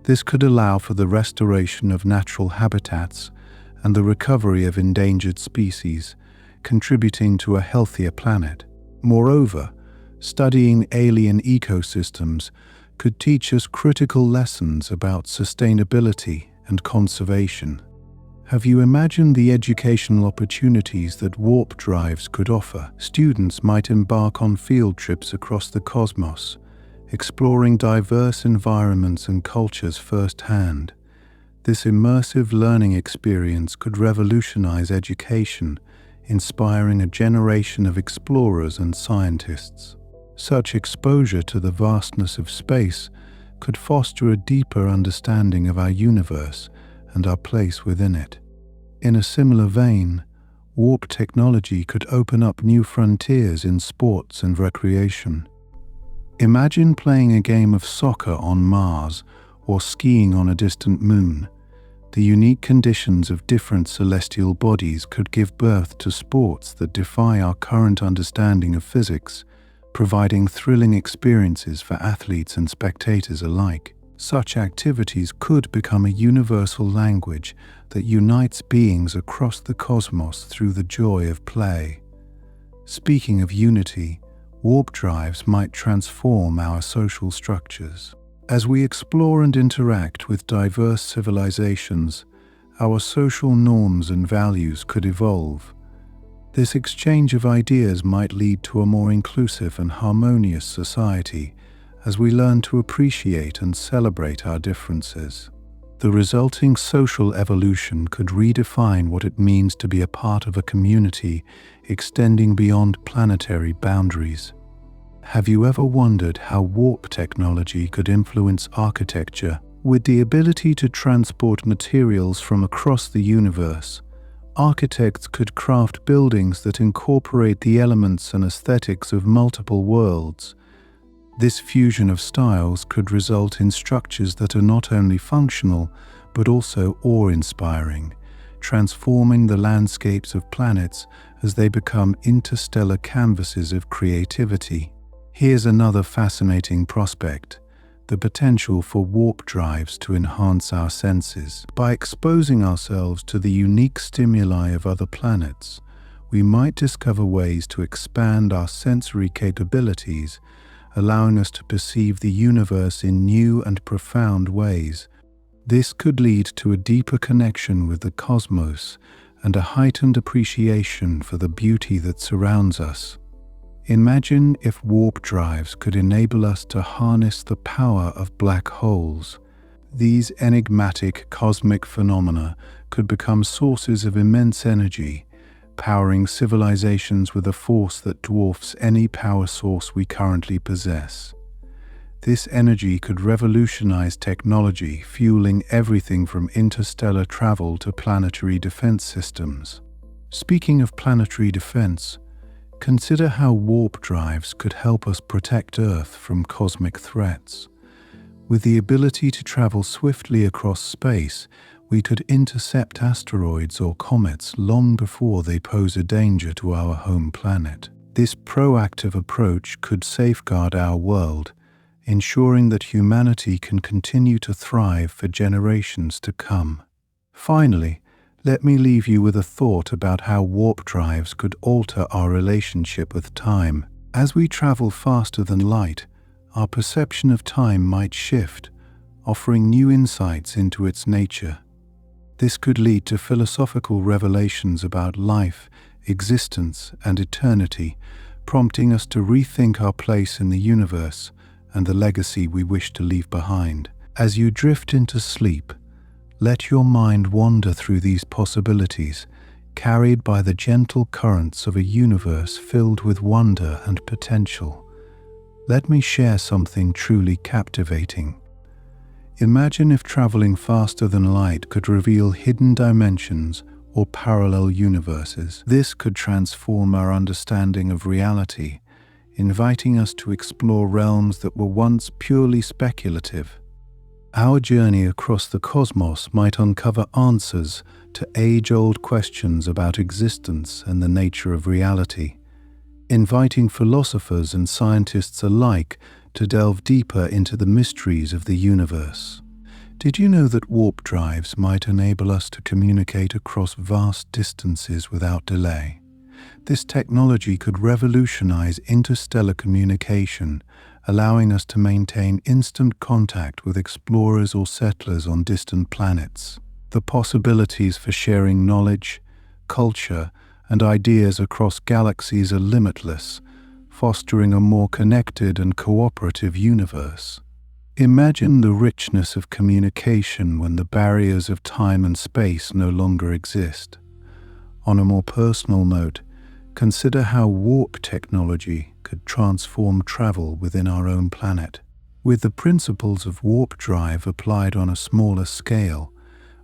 This could allow for the restoration of natural habitats and the recovery of endangered species, contributing to a healthier planet. Moreover, studying alien ecosystems could teach us critical lessons about sustainability and conservation. Have you imagined the educational opportunities that warp drives could offer? Students might embark on field trips across the cosmos, exploring diverse environments and cultures firsthand. This immersive learning experience could revolutionize education, inspiring a generation of explorers and scientists. Such exposure to the vastness of space could foster a deeper understanding of our universe and our place within it. In a similar vein, Warp technology could open up new frontiers in sports and recreation. Imagine playing a game of soccer on Mars or skiing on a distant moon. The unique conditions of different celestial bodies could give birth to sports that defy our current understanding of physics, providing thrilling experiences for athletes and spectators alike. Such activities could become a universal language that unites beings across the cosmos through the joy of play. Speaking of unity, warp drives might transform our social structures. As we explore and interact with diverse civilizations, our social norms and values could evolve. This exchange of ideas might lead to a more inclusive and harmonious society as we learn to appreciate and celebrate our differences. The resulting social evolution could redefine what it means to be a part of a community extending beyond planetary boundaries. Have you ever wondered how warp technology could influence architecture? With the ability to transport materials from across the universe, architects could craft buildings that incorporate the elements and aesthetics of multiple worlds. This fusion of styles could result in structures that are not only functional, but also awe-inspiring, transforming the landscapes of planets as they become interstellar canvases of creativity. Here's another fascinating prospect: the potential for warp drives to enhance our senses. By exposing ourselves to the unique stimuli of other planets, we might discover ways to expand our sensory capabilities, allowing us to perceive the universe in new and profound ways. This could lead to a deeper connection with the cosmos and a heightened appreciation for the beauty that surrounds us. Imagine if warp drives could enable us to harness the power of black holes. These enigmatic cosmic phenomena could become sources of immense energy, powering civilizations with a force that dwarfs any power source we currently possess. This energy could revolutionize technology, fueling everything from interstellar travel to planetary defense systems. Speaking of planetary defense, consider how warp drives could help us protect Earth from cosmic threats. With the ability to travel swiftly across space, we could intercept asteroids or comets long before they pose a danger to our home planet. This proactive approach could safeguard our world, ensuring that humanity can continue to thrive for generations to come. Finally, let me leave you with a thought about how warp drives could alter our relationship with time. As we travel faster than light, our perception of time might shift, offering new insights into its nature. This could lead to philosophical revelations about life, existence, and eternity, prompting us to rethink our place in the universe and the legacy we wish to leave behind. As you drift into sleep, let your mind wander through these possibilities, carried by the gentle currents of a universe filled with wonder and potential. Let me share something truly captivating. Imagine if traveling faster than light could reveal hidden dimensions or parallel universes. This could transform our understanding of reality, inviting us to explore realms that were once purely speculative. Our journey across the cosmos might uncover answers to age-old questions about existence and the nature of reality, inviting philosophers and scientists alike to delve deeper into the mysteries of the universe. Did you know that warp drives might enable us to communicate across vast distances without delay? This technology could revolutionize interstellar communication, allowing us to maintain instant contact with explorers or settlers on distant planets. The possibilities for sharing knowledge, culture, and ideas across galaxies are limitless, fostering a more connected and cooperative universe. Imagine the richness of communication when the barriers of time and space no longer exist. On a more personal note, consider how warp technology could transform travel within our own planet. With the principles of warp drive applied on a smaller scale,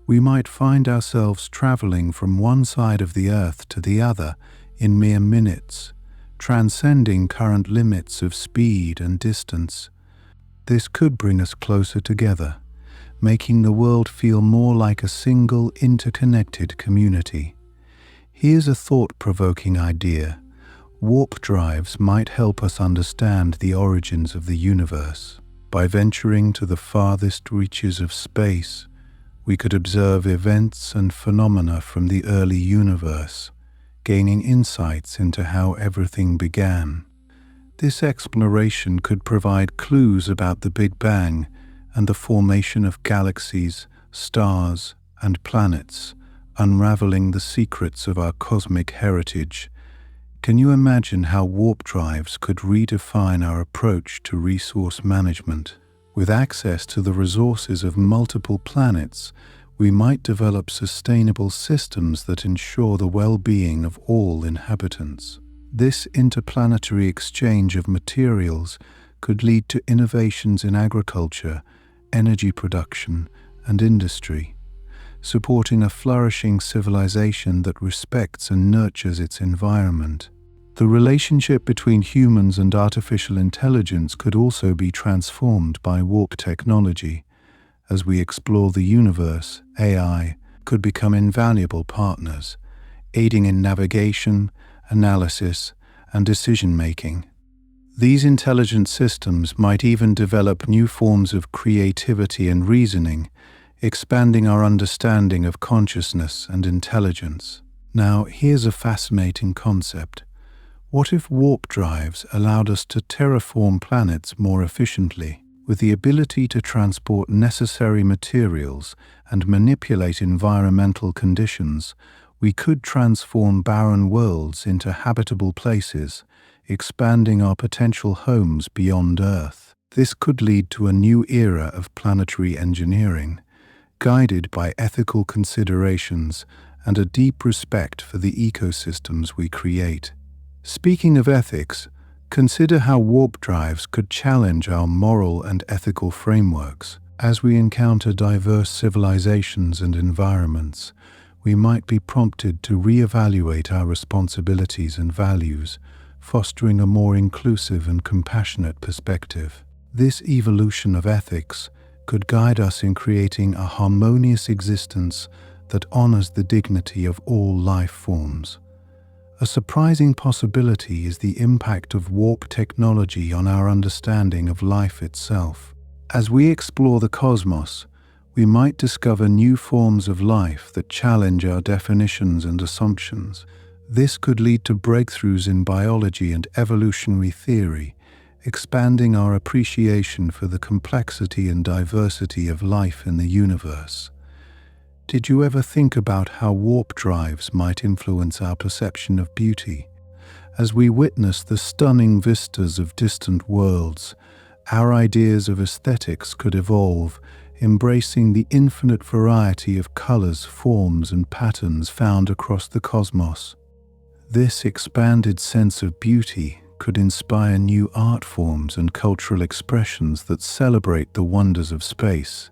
we might find ourselves traveling from one side of the Earth to the other in mere minutes, transcending current limits of speed and distance. This could bring us closer together, making the world feel more like a single, interconnected community. Here's a thought-provoking idea. Warp drives might help us understand the origins of the universe. By venturing to the farthest reaches of space, we could observe events and phenomena from the early universe, gaining insights into how everything began. This exploration could provide clues about the Big Bang and the formation of galaxies, stars, and planets, unraveling the secrets of our cosmic heritage. Can you imagine how warp drives could redefine our approach to resource management? With access to the resources of multiple planets, we might develop sustainable systems that ensure the well-being of all inhabitants. This interplanetary exchange of materials could lead to innovations in agriculture, energy production, and industry, supporting a flourishing civilization that respects and nurtures its environment. The relationship between humans and artificial intelligence could also be transformed by warp technology. As we explore the universe, AI could become invaluable partners, aiding in navigation, analysis, and decision-making. These intelligent systems might even develop new forms of creativity and reasoning, expanding our understanding of consciousness and intelligence. Now, here's a fascinating concept. What if warp drives allowed us to terraform planets more efficiently? With the ability to transport necessary materials and manipulate environmental conditions, we could transform barren worlds into habitable places, expanding our potential homes beyond Earth. This could lead to a new era of planetary engineering, guided by ethical considerations and a deep respect for the ecosystems we create. Speaking of ethics, consider how warp drives could challenge our moral and ethical frameworks. As we encounter diverse civilizations and environments, we might be prompted to reevaluate our responsibilities and values, fostering a more inclusive and compassionate perspective. This evolution of ethics could guide us in creating a harmonious existence that honors the dignity of all life forms. A surprising possibility is the impact of warp technology on our understanding of life itself. As we explore the cosmos, we might discover new forms of life that challenge our definitions and assumptions. This could lead to breakthroughs in biology and evolutionary theory, expanding our appreciation for the complexity and diversity of life in the universe. Did you ever think about how warp drives might influence our perception of beauty? As we witness the stunning vistas of distant worlds, our ideas of aesthetics could evolve, embracing the infinite variety of colors, forms, and patterns found across the cosmos. This expanded sense of beauty could inspire new art forms and cultural expressions that celebrate the wonders of space.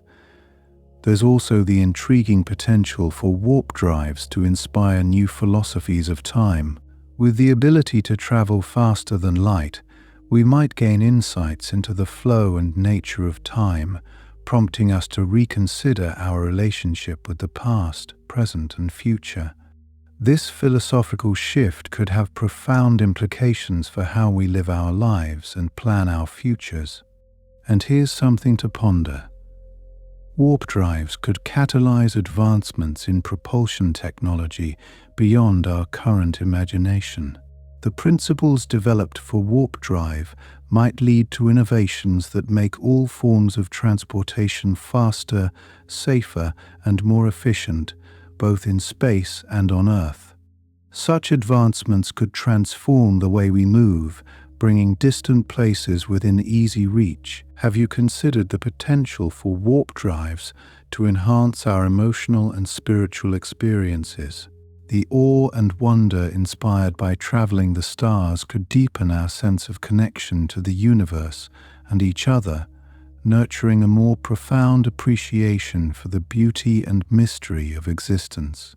There's also the intriguing potential for warp drives to inspire new philosophies of time. With the ability to travel faster than light, we might gain insights into the flow and nature of time, prompting us to reconsider our relationship with the past, present, and future. This philosophical shift could have profound implications for how we live our lives and plan our futures. And here's something to ponder. Warp drives could catalyze advancements in propulsion technology beyond our current imagination. The principles developed for warp drive might lead to innovations that make all forms of transportation faster, safer, and more efficient, both in space and on Earth. Such advancements could transform the way we move, bringing distant places within easy reach. Have you considered the potential for warp drives to enhance our emotional and spiritual experiences? The awe and wonder inspired by traveling the stars could deepen our sense of connection to the universe and each other, nurturing a more profound appreciation for the beauty and mystery of existence.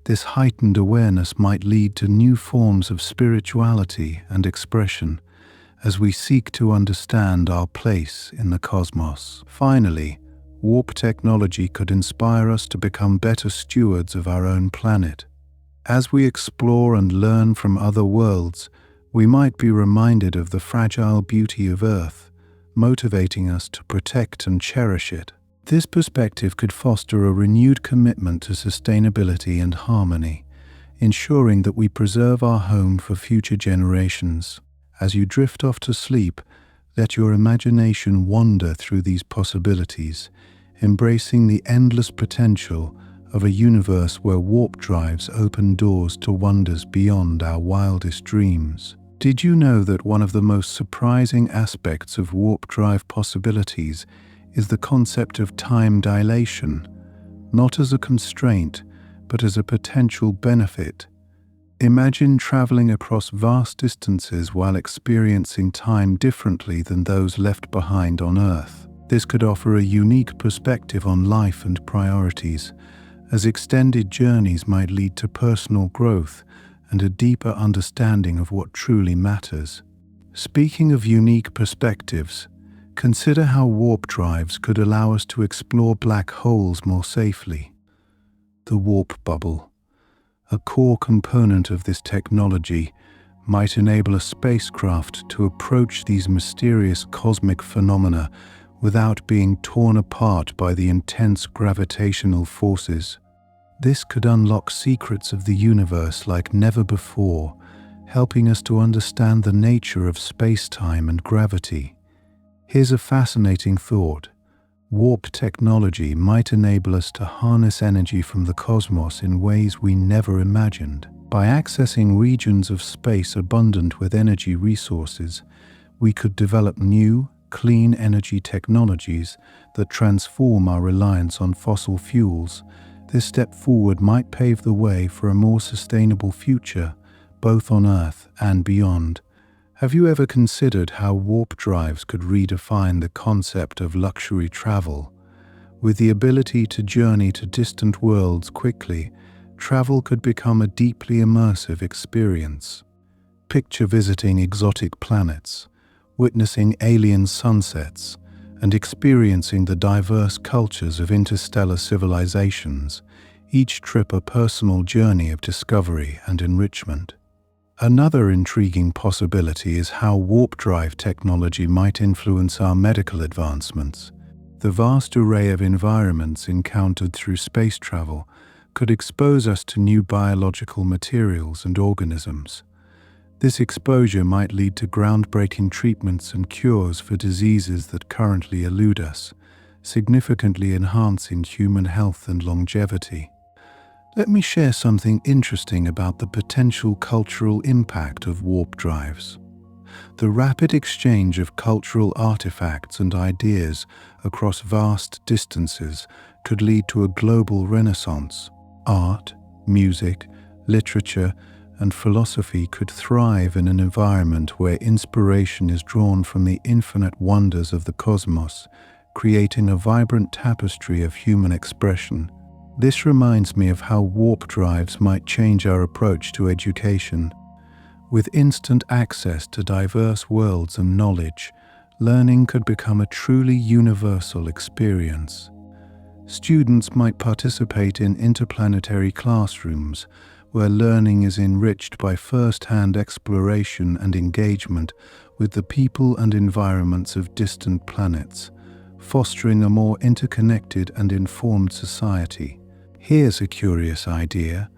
This heightened awareness might lead to new forms of spirituality and expression as we seek to understand our place in the cosmos. Finally, warp technology could inspire us to become better stewards of our own planet. As we explore and learn from other worlds, we might be reminded of the fragile beauty of Earth, motivating us to protect and cherish it. This perspective could foster a renewed commitment to sustainability and harmony, ensuring that we preserve our home for future generations. As you drift off to sleep, let your imagination wander through these possibilities, embracing the endless potential of a universe where warp drives open doors to wonders beyond our wildest dreams. Did you know that one of the most surprising aspects of warp drive possibilities is the concept of time dilation, not as a constraint, but as a potential benefit? Imagine traveling across vast distances while experiencing time differently than those left behind on Earth. This could offer a unique perspective on life and priorities, as extended journeys might lead to personal growth and a deeper understanding of what truly matters. Speaking of unique perspectives, consider how warp drives could allow us to explore black holes more safely. The warp bubble, a core component of this technology, might enable a spacecraft to approach these mysterious cosmic phenomena without being torn apart by the intense gravitational forces. This could unlock secrets of the universe like never before, helping us to understand the nature of space-time and gravity. Here's a fascinating thought. Warp technology might enable us to harness energy from the cosmos in ways we never imagined. By accessing regions of space abundant with energy resources, we could develop new, clean energy technologies that transform our reliance on fossil fuels. This step forward might pave the way for a more sustainable future, both on Earth and beyond. Have you ever considered how warp drives could redefine the concept of luxury travel? With the ability to journey to distant worlds quickly, travel could become a deeply immersive experience. Picture visiting exotic planets, witnessing alien sunsets, and experiencing the diverse cultures of interstellar civilizations, each trip a personal journey of discovery and enrichment. Another intriguing possibility is how warp drive technology might influence our medical advancements. The vast array of environments encountered through space travel could expose us to new biological materials and organisms. This exposure might lead to groundbreaking treatments and cures for diseases that currently elude us, significantly enhancing human health and longevity. Let me share something interesting about the potential cultural impact of warp drives. The rapid exchange of cultural artifacts and ideas across vast distances could lead to a global renaissance. Art, music, literature, and philosophy could thrive in an environment where inspiration is drawn from the infinite wonders of the cosmos, creating a vibrant tapestry of human expression. This reminds me of how warp drives might change our approach to education. With instant access to diverse worlds and knowledge, learning could become a truly universal experience. Students might participate in interplanetary classrooms, where learning is enriched by first-hand exploration and engagement with the people and environments of distant planets, fostering a more interconnected and informed society. Here's a curious idea.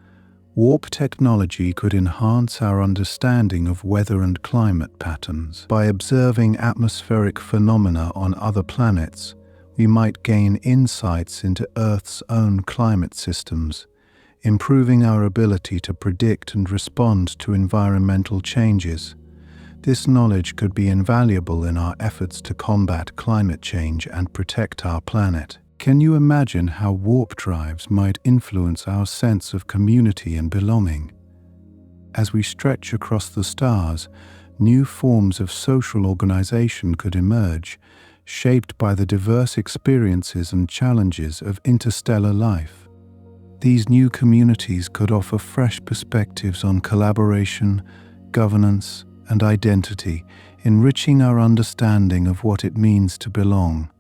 Warp technology could enhance our understanding of weather and climate patterns. By observing atmospheric phenomena on other planets, we might gain insights into Earth's own climate systems, improving our ability to predict and respond to environmental changes. This knowledge could be invaluable in our efforts to combat climate change and protect our planet. Can you imagine how warp drives might influence our sense of community and belonging? As we stretch across the stars, new forms of social organization could emerge, shaped by the diverse experiences and challenges of interstellar life. These new communities could offer fresh perspectives on collaboration, governance, and identity, enriching our understanding of what it means to belong.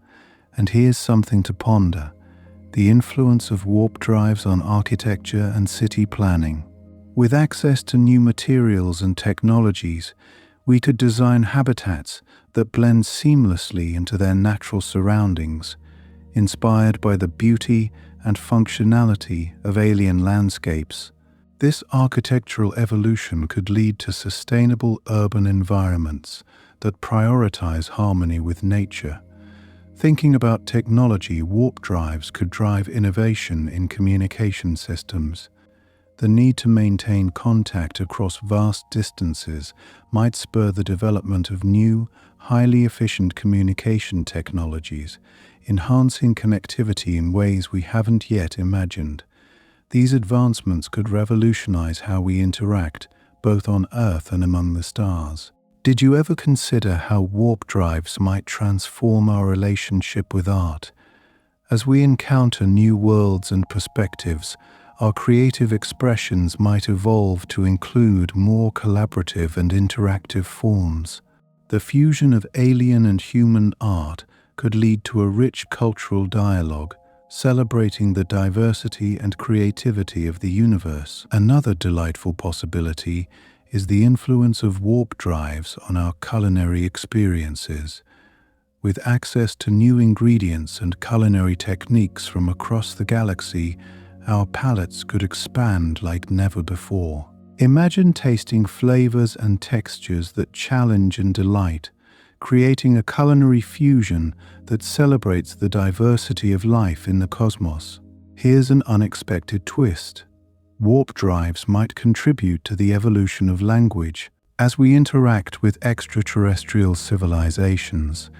And here's something to ponder: the influence of warp drives on architecture and city planning. With access to new materials and technologies, we could design habitats that blend seamlessly into their natural surroundings, inspired by the beauty and functionality of alien landscapes. This architectural evolution could lead to sustainable urban environments that prioritize harmony with nature. Thinking about technology, warp drives could drive innovation in communication systems. The need to maintain contact across vast distances might spur the development of new, highly efficient communication technologies, enhancing connectivity in ways we haven't yet imagined. These advancements could revolutionize how we interact, both on Earth and among the stars. Did you ever consider how warp drives might transform our relationship with art? As we encounter new worlds and perspectives, our creative expressions might evolve to include more collaborative and interactive forms. The fusion of alien and human art could lead to a rich cultural dialogue, celebrating the diversity and creativity of the universe. Another delightful possibility is the influence of warp drives on our culinary experiences. With access to new ingredients and culinary techniques from across the galaxy, our palates could expand like never before. Imagine tasting flavors and textures that challenge and delight, creating a culinary fusion that celebrates the diversity of life in the cosmos. Here's an unexpected twist. Warp drives might contribute to the evolution of language. As we interact with extraterrestrial civilizations,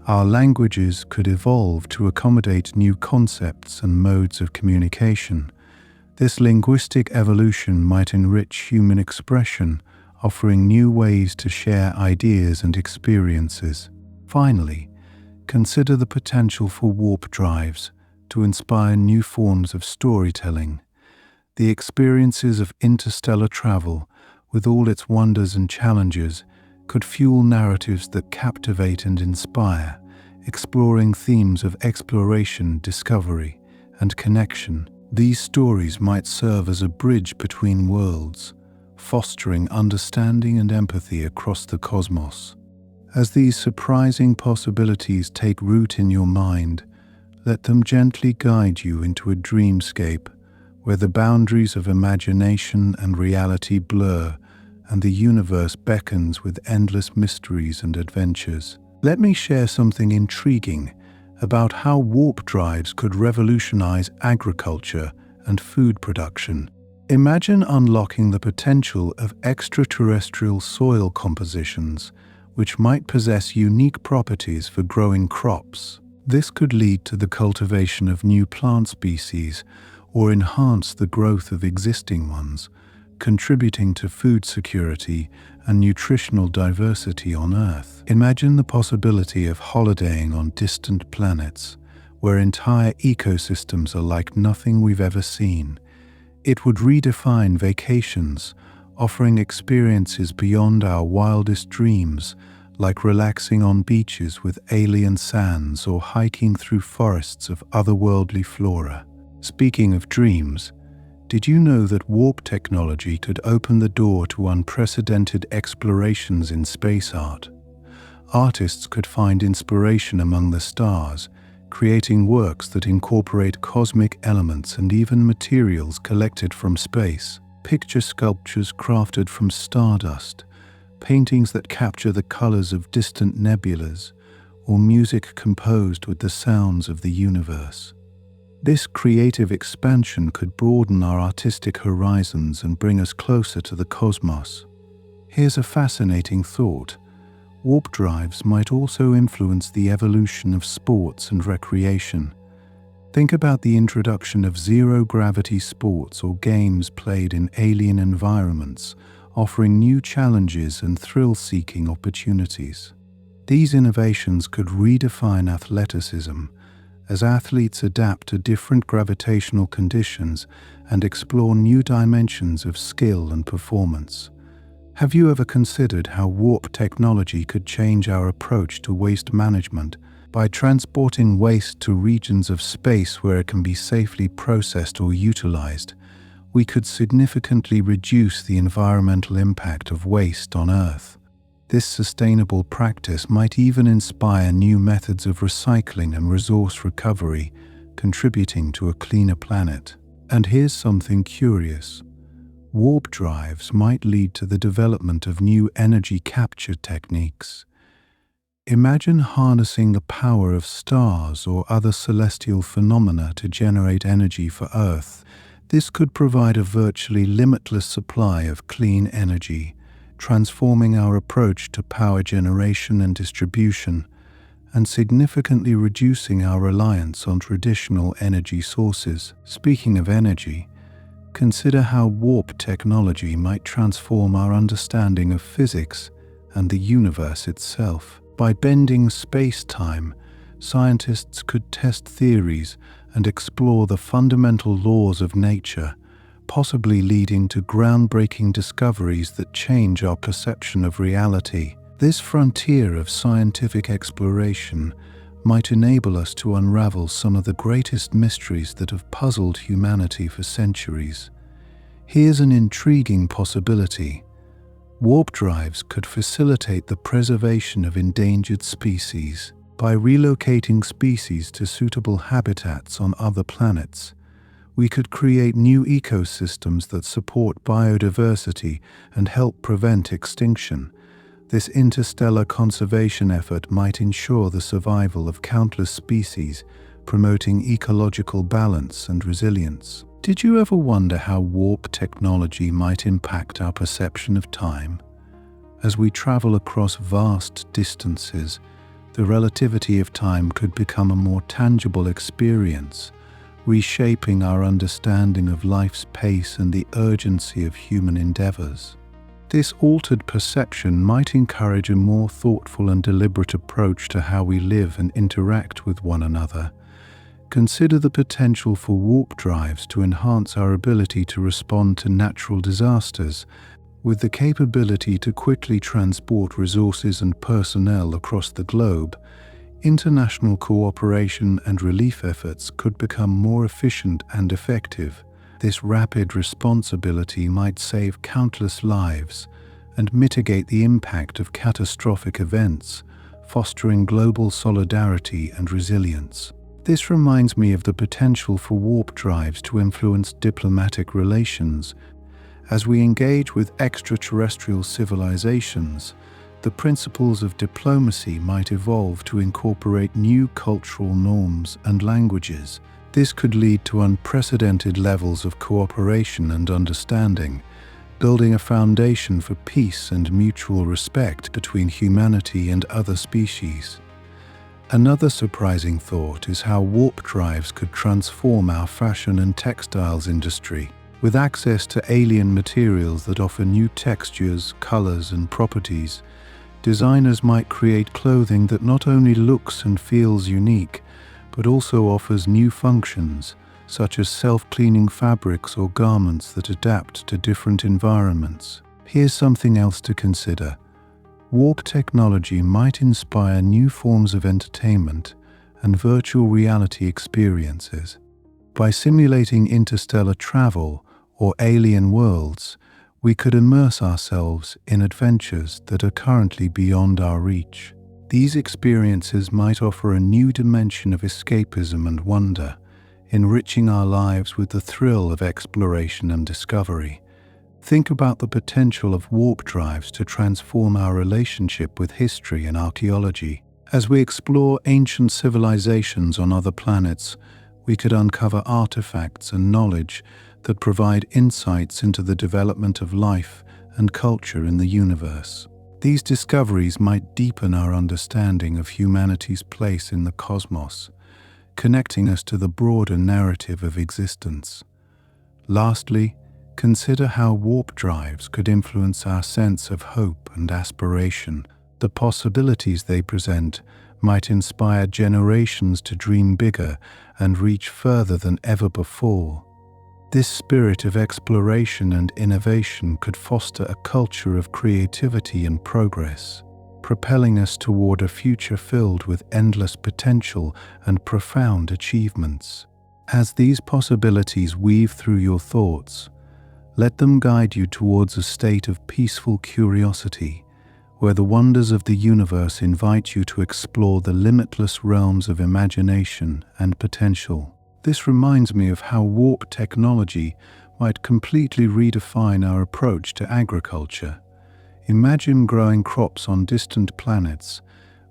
our languages could evolve to accommodate new concepts and modes of communication. This linguistic evolution might enrich human expression, offering new ways to share ideas and experiences. Finally, consider the potential for warp drives to inspire new forms of storytelling. The experiences of interstellar travel, with all its wonders and challenges, could fuel narratives that captivate and inspire, exploring themes of exploration, discovery, and connection. These stories might serve as a bridge between worlds, fostering understanding and empathy across the cosmos. As these surprising possibilities take root in your mind, let them gently guide you into a dreamscape where the boundaries of imagination and reality blur, and the universe beckons with endless mysteries and adventures. Let me share something intriguing about how warp drives could revolutionize agriculture and food production. Imagine unlocking the potential of extraterrestrial soil compositions, which might possess unique properties for growing crops. This could lead to the cultivation of new plant species or enhance the growth of existing ones, contributing to food security and nutritional diversity on Earth. Imagine the possibility of holidaying on distant planets, where entire ecosystems are like nothing we've ever seen. It would redefine vacations, offering experiences beyond our wildest dreams, like relaxing on beaches with alien sands or hiking through forests of otherworldly flora. Speaking of dreams, did you know that warp technology could open the door to unprecedented explorations in space art? Artists could find inspiration among the stars, creating works that incorporate cosmic elements and even materials collected from space. Picture sculptures crafted from stardust, paintings that capture the colors of distant nebulas, or music composed with the sounds of the universe. This creative expansion could broaden our artistic horizons and bring us closer to the cosmos. Here's a fascinating thought. Warp drives might also influence the evolution of sports and recreation. Think about the introduction of zero-gravity sports or games played in alien environments, offering new challenges and thrill-seeking opportunities. These innovations could redefine athleticism as athletes adapt to different gravitational conditions and explore new dimensions of skill and performance. Have you ever considered how warp technology could change our approach to waste management? By transporting waste to regions of space where it can be safely processed or utilized, we could significantly reduce the environmental impact of waste on Earth. This sustainable practice might even inspire new methods of recycling and resource recovery, contributing to a cleaner planet. And here's something curious. Warp drives might lead to the development of new energy capture techniques. Imagine harnessing the power of stars or other celestial phenomena to generate energy for Earth. This could provide a virtually limitless supply of clean energy, transforming our approach to power generation and distribution, and significantly reducing our reliance on traditional energy sources. Speaking of energy, consider how warp technology might transform our understanding of physics and the universe itself. By bending space-time, scientists could test theories and explore the fundamental laws of nature, possibly leading to groundbreaking discoveries that change our perception of reality. This frontier of scientific exploration might enable us to unravel some of the greatest mysteries that have puzzled humanity for centuries. Here's an intriguing possibility. Warp drives could facilitate the preservation of endangered species. By relocating species to suitable habitats on other planets, we could create new ecosystems that support biodiversity and help prevent extinction. This interstellar conservation effort might ensure the survival of countless species, promoting ecological balance and resilience. Did you ever wonder how warp technology might impact our perception of time? As we travel across vast distances, the relativity of time could become a more tangible experience, reshaping our understanding of life's pace and the urgency of human endeavors. This altered perception might encourage a more thoughtful and deliberate approach to how we live and interact with one another. Consider the potential for warp drives to enhance our ability to respond to natural disasters. With the capability to quickly transport resources and personnel across the globe, international cooperation and relief efforts could become more efficient and effective. This rapid responsibility might save countless lives and mitigate the impact of catastrophic events, fostering global solidarity and resilience. This reminds me of the potential for warp drives to influence diplomatic relations. As we engage with extraterrestrial civilizations, the principles of diplomacy might evolve to incorporate new cultural norms and languages. This could lead to unprecedented levels of cooperation and understanding, building a foundation for peace and mutual respect between humanity and other species. Another surprising thought is how warp drives could transform our fashion and textiles industry. With access to alien materials that offer new textures, colors, and properties, designers might create clothing that not only looks and feels unique, but also offers new functions, such as self-cleaning fabrics or garments that adapt to different environments. Here's something else to consider. Warp technology might inspire new forms of entertainment and virtual reality experiences. By simulating interstellar travel or alien worlds, we could immerse ourselves in adventures that are currently beyond our reach. These experiences might offer a new dimension of escapism and wonder, enriching our lives with the thrill of exploration and discovery. Think about the potential of warp drives to transform our relationship with history and archaeology. As we explore ancient civilizations on other planets, we could uncover artifacts and knowledge that provide insights into the development of life and culture in the universe. These discoveries might deepen our understanding of humanity's place in the cosmos, connecting us to the broader narrative of existence. Lastly, consider how warp drives could influence our sense of hope and aspiration. The possibilities they present might inspire generations to dream bigger and reach further than ever before. This spirit of exploration and innovation could foster a culture of creativity and progress, propelling us toward a future filled with endless potential and profound achievements. As these possibilities weave through your thoughts, let them guide you towards a state of peaceful curiosity, where the wonders of the universe invite you to explore the limitless realms of imagination and potential. This reminds me of how warp technology might completely redefine our approach to agriculture. Imagine growing crops on distant planets,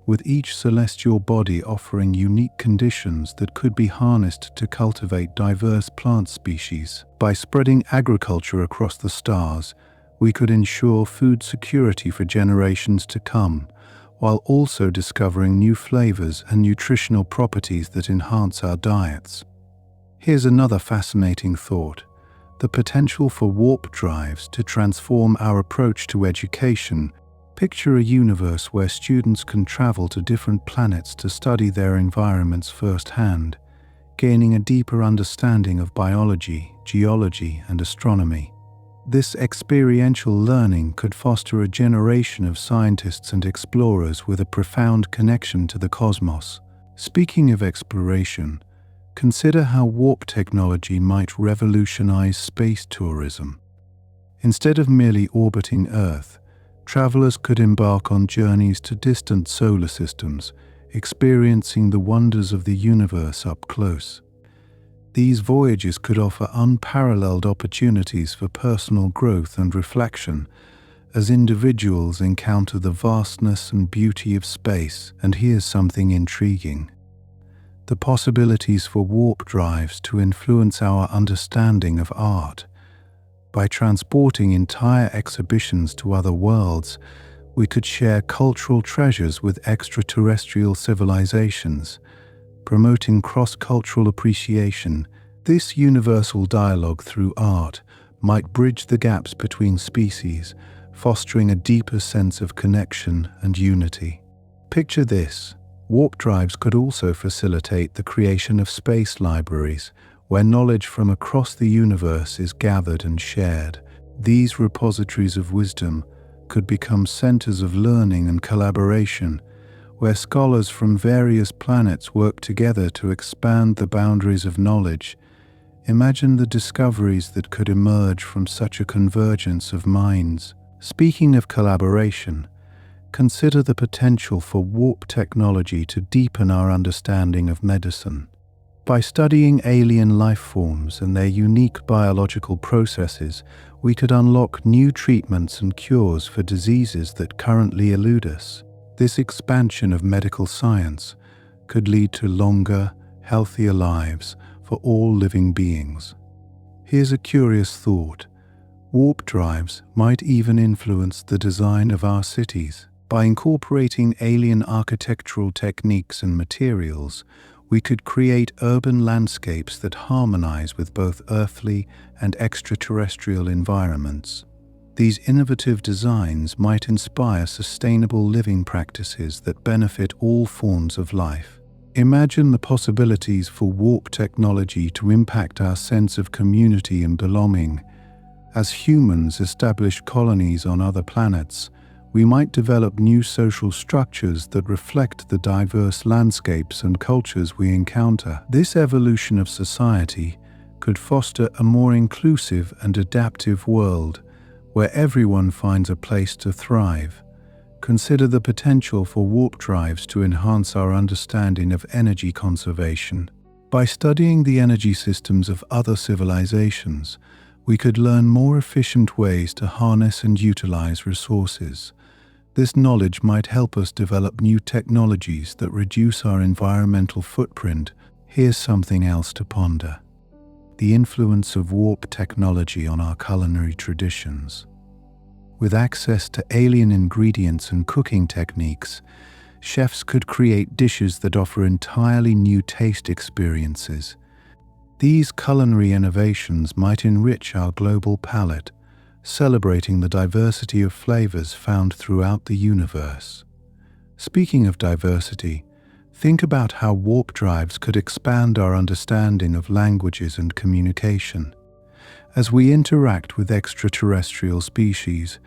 with each celestial body offering unique conditions that could be harnessed to cultivate diverse plant species. By spreading agriculture across the stars, we could ensure food security for generations to come, while also discovering new flavors and nutritional properties that enhance our diets. Here's another fascinating thought: the potential for warp drives to transform our approach to education. Picture a universe where students can travel to different planets to study their environments firsthand, gaining a deeper understanding of biology, geology, and astronomy. This experiential learning could foster a generation of scientists and explorers with a profound connection to the cosmos. Speaking of exploration, consider how warp technology might revolutionize space tourism. Instead of merely orbiting Earth, travelers could embark on journeys to distant solar systems, experiencing the wonders of the universe up close. These voyages could offer unparalleled opportunities for personal growth and reflection, as individuals encounter the vastness and beauty of space. And here's something intriguing: the possibilities for warp drives to influence our understanding of art. By transporting entire exhibitions to other worlds, we could share cultural treasures with extraterrestrial civilizations, promoting cross-cultural appreciation. This universal dialogue through art might bridge the gaps between species, fostering a deeper sense of connection and unity. Picture this: warp drives could also facilitate the creation of space libraries, where knowledge from across the universe is gathered and shared. These repositories of wisdom could become centers of learning and collaboration, where scholars from various planets work together to expand the boundaries of knowledge. Imagine the discoveries that could emerge from such a convergence of minds. Speaking of collaboration, consider the potential for warp technology to deepen our understanding of medicine. By studying alien life forms and their unique biological processes, we could unlock new treatments and cures for diseases that currently elude us. This expansion of medical science could lead to longer, healthier lives for all living beings. Here's a curious thought: warp drives might even influence the design of our cities. By incorporating alien architectural techniques and materials, we could create urban landscapes that harmonize with both earthly and extraterrestrial environments. These innovative designs might inspire sustainable living practices that benefit all forms of life. Imagine the possibilities for warp technology to impact our sense of community and belonging. As humans establish colonies on other planets, we might develop new social structures that reflect the diverse landscapes and cultures we encounter. This evolution of society could foster a more inclusive and adaptive world, where everyone finds a place to thrive. Consider the potential for warp drives to enhance our understanding of energy conservation. By studying the energy systems of other civilizations, we could learn more efficient ways to harness and utilize resources. This knowledge might help us develop new technologies that reduce our environmental footprint. Here's something else to ponder: the influence of warp technology on our culinary traditions. With access to alien ingredients and cooking techniques, chefs could create dishes that offer entirely new taste experiences. These culinary innovations might enrich our global palate, celebrating the diversity of flavors found throughout the universe. Speaking of diversity, think about how warp drives could expand our understanding of languages and communication. As we interact with extraterrestrial species,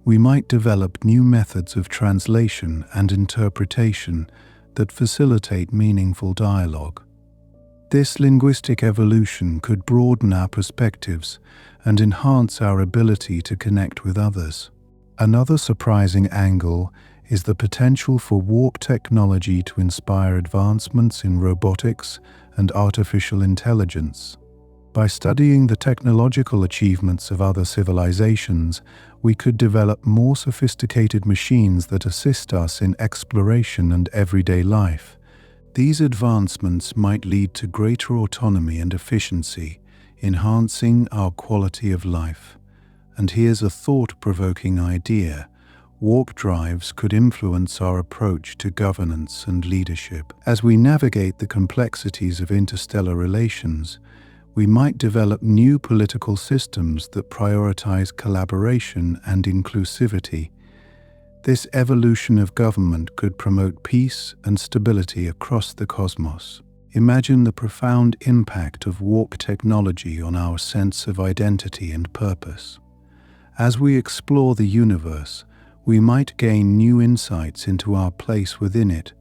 we might develop new methods of translation and interpretation that facilitate meaningful dialogue. This linguistic evolution could broaden our perspectives and enhance our ability to connect with others. Another surprising angle is the potential for warp technology to inspire advancements in robotics and artificial intelligence. By studying the technological achievements of other civilizations, we could develop more sophisticated machines that assist us in exploration and everyday life. These advancements might lead to greater autonomy and efficiency, enhancing our quality of life. And here's a thought-provoking idea. Warp drives could influence our approach to governance and leadership. As we navigate the complexities of interstellar relations, we might develop new political systems that prioritize collaboration and inclusivity. This evolution of government could promote peace and stability across the cosmos. Imagine the profound impact of warp technology on our sense of identity and purpose. As we explore the universe, we might gain new insights into our place within it,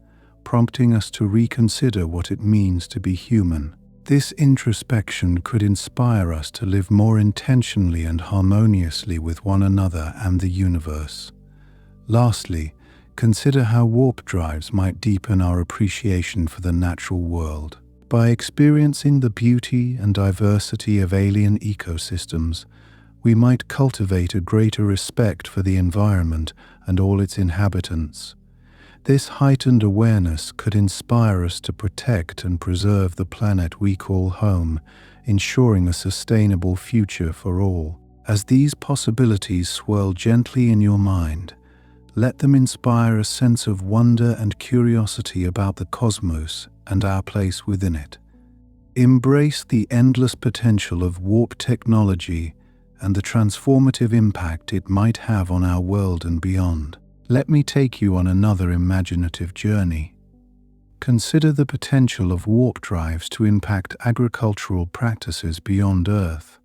prompting us to reconsider what it means to be human. This introspection could inspire us to live more intentionally and harmoniously with one another and the universe. Lastly, consider how warp drives might deepen our appreciation for the natural world. By experiencing the beauty and diversity of alien ecosystems, we might cultivate a greater respect for the environment and all its inhabitants. This heightened awareness could inspire us to protect and preserve the planet we call home, ensuring a sustainable future for all. As these possibilities swirl gently in your mind, let them inspire a sense of wonder and curiosity about the cosmos and our place within it. Embrace the endless potential of warp technology and the transformative impact it might have on our world and beyond. Let me take you on another imaginative journey. Consider the potential of warp drives to impact agricultural practices beyond Earth.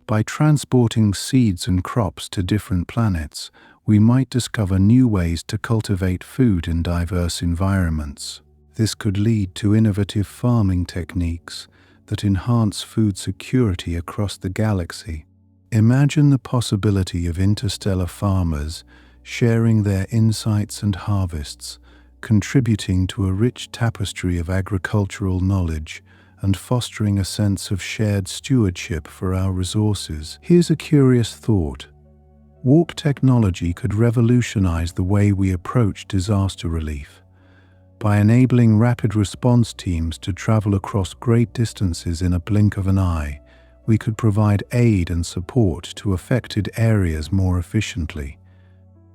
By transporting seeds and crops to different planets, we might discover new ways to cultivate food in diverse environments. This could lead to innovative farming techniques that enhance food security across the galaxy. Imagine the possibility of interstellar farmers sharing their insights and harvests, contributing to a rich tapestry of agricultural knowledge and fostering a sense of shared stewardship for our resources. Here's a curious thought. Warp technology could revolutionize the way we approach disaster relief. By enabling rapid response teams to travel across great distances in a blink of an eye, we could provide aid and support to affected areas more efficiently.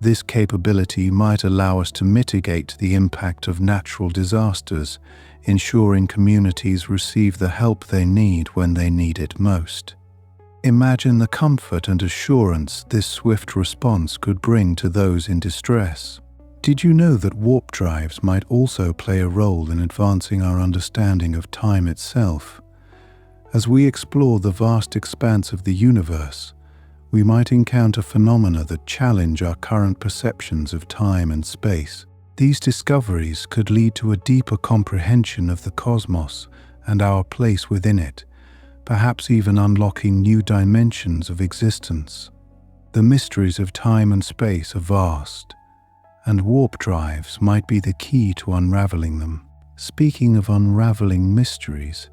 This capability might allow us to mitigate the impact of natural disasters, ensuring communities receive the help they need when they need it most. Imagine the comfort and assurance this swift response could bring to those in distress. Did you know that warp drives might also play a role in advancing our understanding of time itself? As we explore the vast expanse of the universe, we might encounter phenomena that challenge our current perceptions of time and space. These discoveries could lead to a deeper comprehension of the cosmos and our place within it, perhaps even unlocking new dimensions of existence. The mysteries of time and space are vast, and warp drives might be the key to unraveling them. Speaking of unraveling mysteries,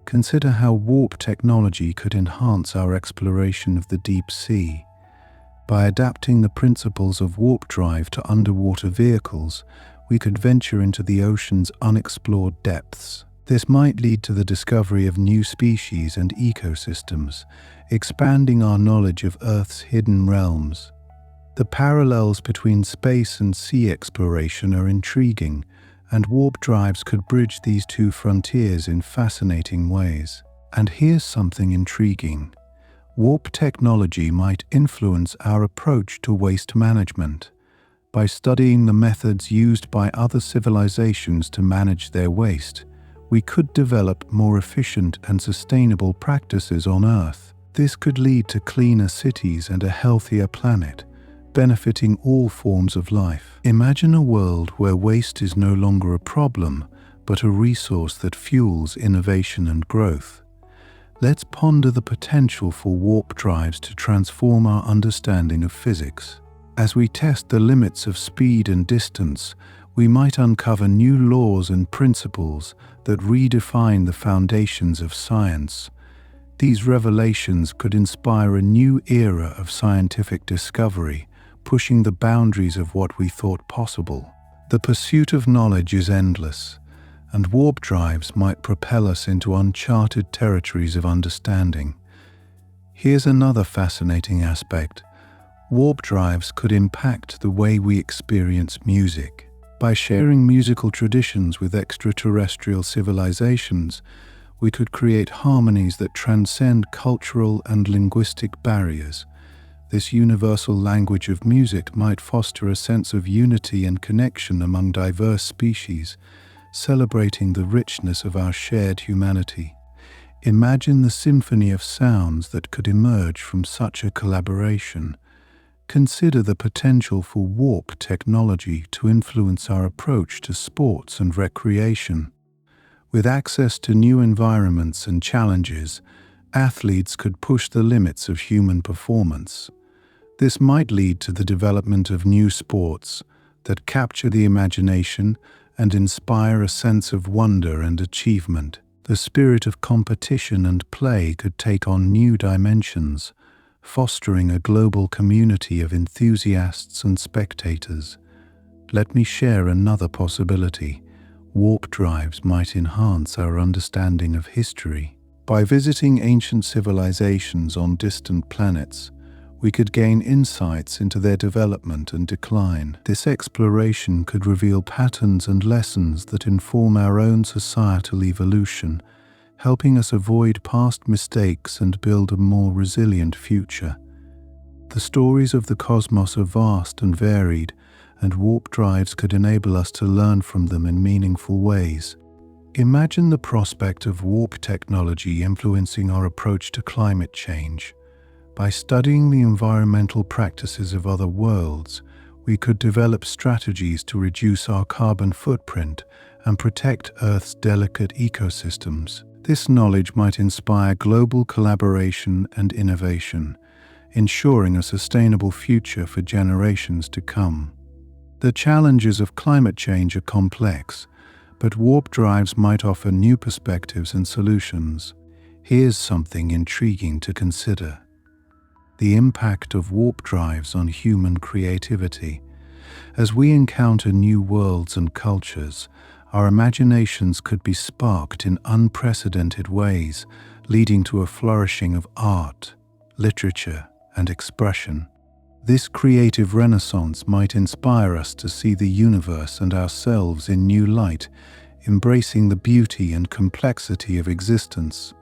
consider how warp technology could enhance our exploration of the deep sea. By adapting the principles of warp drive to underwater vehicles, we could venture into the ocean's unexplored depths. This might lead to the discovery of new species and ecosystems, expanding our knowledge of Earth's hidden realms. The parallels between space and sea exploration are intriguing, and warp drives could bridge these two frontiers in fascinating ways. And here's something intriguing. Warp technology might influence our approach to waste management. By studying the methods used by other civilizations to manage their waste, we could develop more efficient and sustainable practices on Earth. This could lead to cleaner cities and a healthier planet, benefiting all forms of life. Imagine a world where waste is no longer a problem, but a resource that fuels innovation and growth. Let's ponder the potential for warp drives to transform our understanding of physics. As we test the limits of speed and distance, we might uncover new laws and principles that redefine the foundations of science. These revelations could inspire a new era of scientific discovery, pushing the boundaries of what we thought possible. The pursuit of knowledge is endless, and warp drives might propel us into uncharted territories of understanding. Here's another fascinating aspect. Warp drives could impact the way we experience music. By sharing musical traditions with extraterrestrial civilizations, we could create harmonies that transcend cultural and linguistic barriers. This universal language of music might foster a sense of unity and connection among diverse species, celebrating the richness of our shared humanity. Imagine the symphony of sounds that could emerge from such a collaboration. Consider the potential for warp technology to influence our approach to sports and recreation. With access to new environments and challenges, athletes could push the limits of human performance. This might lead to the development of new sports that capture the imagination and inspire a sense of wonder and achievement. The spirit of competition and play could take on new dimensions, fostering a global community of enthusiasts and spectators. Let me share another possibility. Warp drives might enhance our understanding of history. By visiting ancient civilizations on distant planets, we could gain insights into their development and decline. This exploration could reveal patterns and lessons that inform our own societal evolution, helping us avoid past mistakes and build a more resilient future. The stories of the cosmos are vast and varied, and warp drives could enable us to learn from them in meaningful ways. Imagine the prospect of warp technology influencing our approach to climate change. By studying the environmental practices of other worlds, we could develop strategies to reduce our carbon footprint and protect Earth's delicate ecosystems. This knowledge might inspire global collaboration and innovation, ensuring a sustainable future for generations to come. The challenges of climate change are complex, but warp drives might offer new perspectives and solutions. Here's something intriguing to consider: the impact of warp drives on human creativity. As we encounter new worlds and cultures, our imaginations could be sparked in unprecedented ways, leading to a flourishing of art, literature, and expression. This creative renaissance might inspire us to see the universe and ourselves in new light, embracing the beauty and complexity of existence.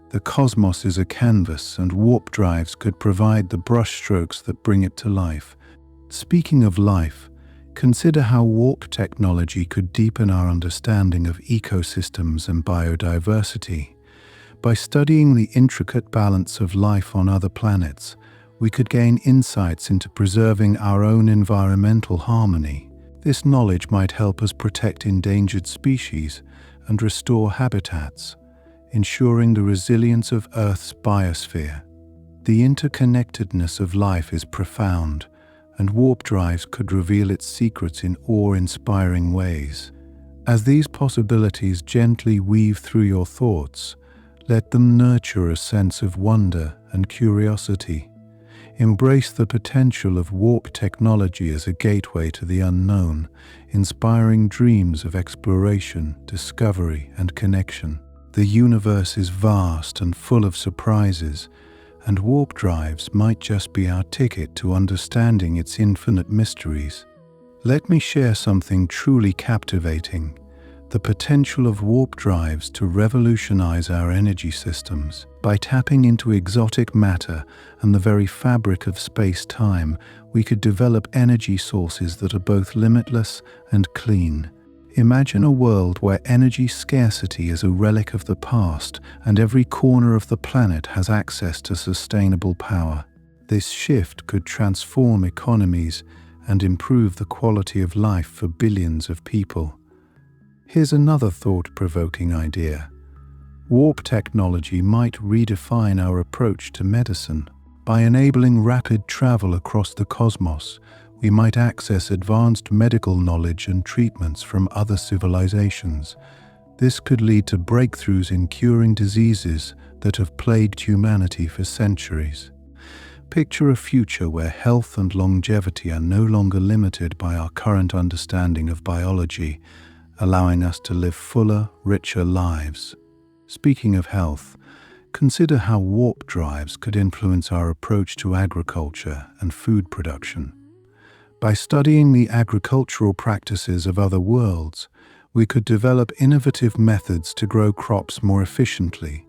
The cosmos is a canvas, and warp drives could provide the brushstrokes that bring it to life. Speaking of life, consider how warp technology could deepen our understanding of ecosystems and biodiversity. By studying the intricate balance of life on other planets, we could gain insights into preserving our own environmental harmony. This knowledge might help us protect endangered species and restore habitats, ensuring the resilience of Earth's biosphere. The interconnectedness of life is profound, and warp drives could reveal its secrets in awe-inspiring ways. As these possibilities gently weave through your thoughts, let them nurture a sense of wonder and curiosity. Embrace the potential of warp technology as a gateway to the unknown, inspiring dreams of exploration, discovery, and connection. The universe is vast and full of surprises, and warp drives might just be our ticket to understanding its infinite mysteries. Let me share something truly captivating. the potential of warp drives to revolutionize our energy systems. By tapping into exotic matter and the very fabric of space-time, we could develop energy sources that are both limitless and clean. Imagine a world where energy scarcity is a relic of the past and every corner of the planet has access to sustainable power. This shift could transform economies and improve the quality of life for billions of people. Here's another thought-provoking idea. Warp technology might redefine our approach to medicine. By enabling rapid travel across the cosmos, we might access advanced medical knowledge and treatments from other civilizations. This could lead to breakthroughs in curing diseases that have plagued humanity for centuries. Picture a future where health and longevity are no longer limited by our current understanding of biology, allowing us to live fuller, richer lives. Speaking of health, consider how warp drives could influence our approach to agriculture and food production. By studying the agricultural practices of other worlds, we could develop innovative methods to grow crops more efficiently.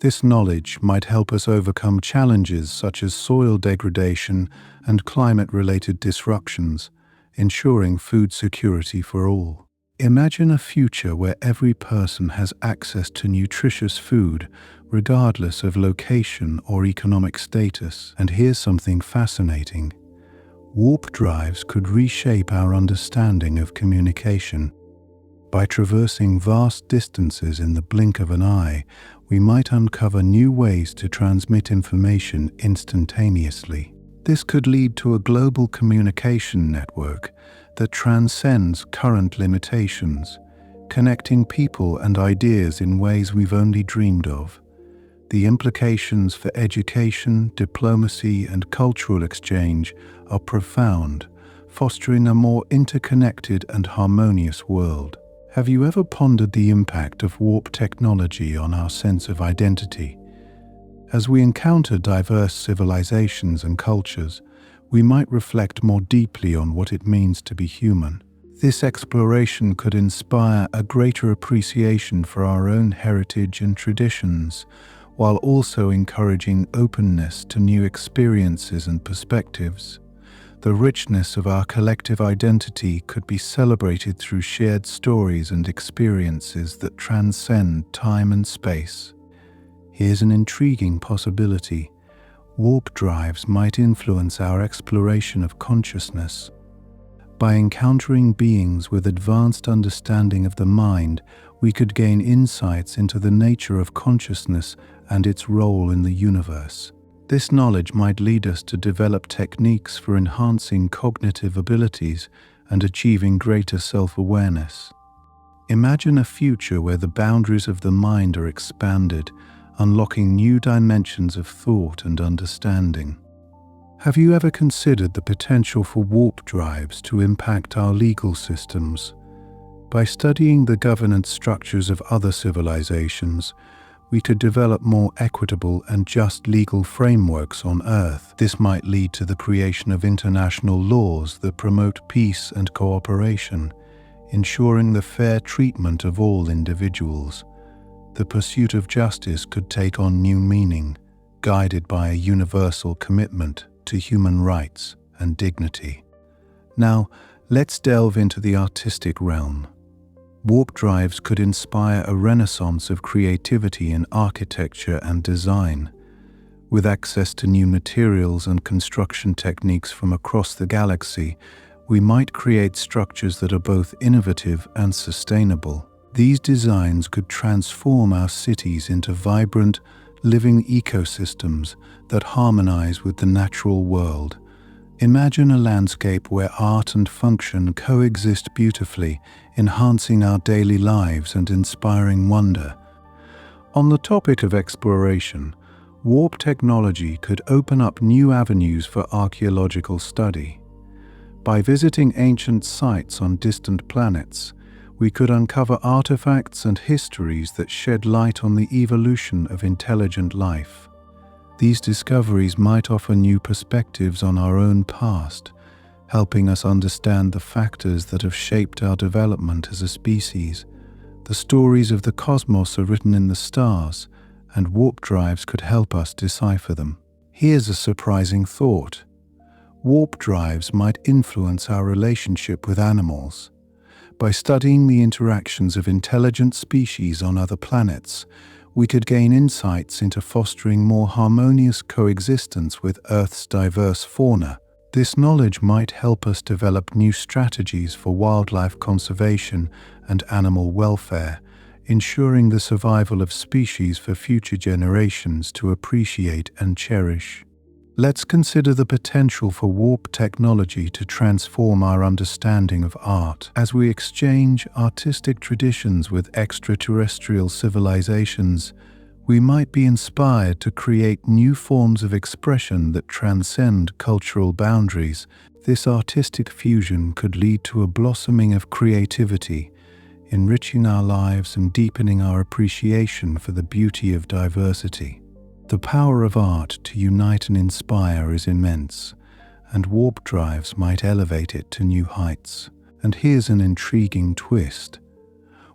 This knowledge might help us overcome challenges such as soil degradation and climate-related disruptions, ensuring food security for all. Imagine a future where every person has access to nutritious food, regardless of location or economic status. And here's something fascinating. Warp drives could reshape our understanding of communication. By traversing vast distances in the blink of an eye, we might uncover new ways to transmit information instantaneously. This could lead to a global communication network that transcends current limitations, connecting people and ideas in ways we've only dreamed of. The implications for education, diplomacy, and cultural exchange are profound, fostering a more interconnected and harmonious world. Have you ever pondered the impact of warp technology on our sense of identity? As we encounter diverse civilizations and cultures, we might reflect more deeply on what it means to be human. This exploration could inspire a greater appreciation for our own heritage and traditions, while also encouraging openness to new experiences and perspectives. The richness of our collective identity could be celebrated through shared stories and experiences that transcend time and space. Here's an intriguing possibility. Warp drives might influence our exploration of consciousness. By encountering beings with advanced understanding of the mind, we could gain insights into the nature of consciousness and its role in the universe. This knowledge might lead us to develop techniques for enhancing cognitive abilities and achieving greater self-awareness. Imagine a future where the boundaries of the mind are expanded, unlocking new dimensions of thought and understanding. Have you ever considered the potential for warp drives to impact our legal systems? By studying the governance structures of other civilizations, we could develop more equitable and just legal frameworks on Earth. This might lead to the creation of international laws that promote peace and cooperation, ensuring the fair treatment of all individuals. The pursuit of justice could take on new meaning, guided by a universal commitment to human rights and dignity. Now, let's delve into the artistic realm. Warp drives could inspire a renaissance of creativity in architecture and design. With access to new materials and construction techniques from across the galaxy, we might create structures that are both innovative and sustainable. These designs could transform our cities into vibrant, living ecosystems that harmonize with the natural world. Imagine a landscape where art and function coexist beautifully, enhancing our daily lives and inspiring wonder. On the topic of exploration, warp technology could open up new avenues for archaeological study. By visiting ancient sites on distant planets, we could uncover artifacts and histories that shed light on the evolution of intelligent life. These discoveries might offer new perspectives on our own past, helping us understand the factors that have shaped our development as a species. The stories of the cosmos are written in the stars, and warp drives could help us decipher them. Here's a surprising thought. Warp drives might influence our relationship with animals. By studying the interactions of intelligent species on other planets, we could gain insights into fostering more harmonious coexistence with Earth's diverse fauna. This knowledge might help us develop new strategies for wildlife conservation and animal welfare, ensuring the survival of species for future generations to appreciate and cherish. Let's consider the potential for warp technology to transform our understanding of art. As we exchange artistic traditions with extraterrestrial civilizations, we might be inspired to create new forms of expression that transcend cultural boundaries. This artistic fusion could lead to a blossoming of creativity, enriching our lives and deepening our appreciation for the beauty of diversity. The power of art to unite and inspire is immense, and warp drives might elevate it to new heights. And here's an intriguing twist.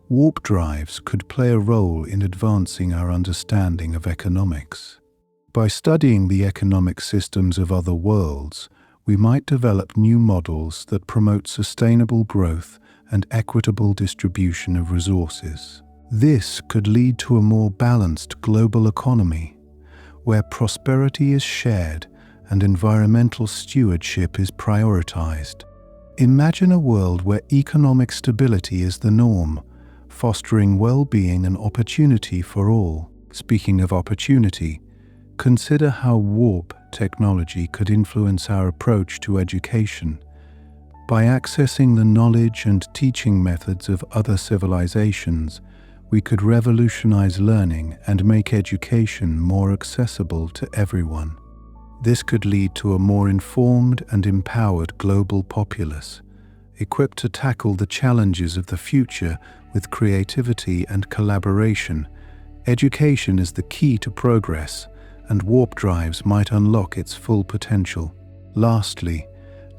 Warp drives could play a role in advancing our understanding of economics. By studying the economic systems of other worlds, we might develop new models that promote sustainable growth and equitable distribution of resources. This could lead to a more balanced global economy, where prosperity is shared and environmental stewardship is prioritized. Imagine a world where economic stability is the norm, fostering well-being and opportunity for all. Speaking of opportunity, consider how warp technology could influence our approach to education. By accessing the knowledge and teaching methods of other civilizations, we could revolutionize learning and make education more accessible to everyone. This could lead to a more informed and empowered global populace, equipped to tackle the challenges of the future with creativity and collaboration. Education is the key to progress, and warp drives might unlock its full potential. Lastly,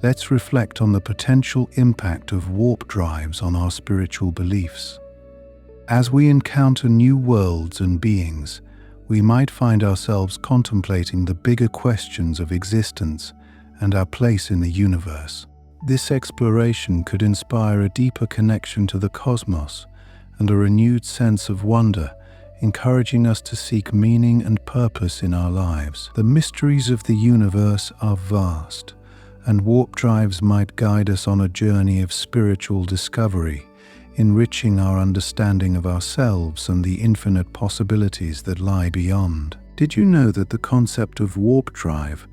let's reflect on the potential impact of warp drives on our spiritual beliefs. As we encounter new worlds and beings, we might find ourselves contemplating the bigger questions of existence and our place in the universe. This exploration could inspire a deeper connection to the cosmos and a renewed sense of wonder, encouraging us to seek meaning and purpose in our lives. The mysteries of the universe are vast, and warp drives might guide us on a journey of spiritual discovery, enriching our understanding of ourselves and the infinite possibilities that lie beyond. Did you know that the concept of warp drive,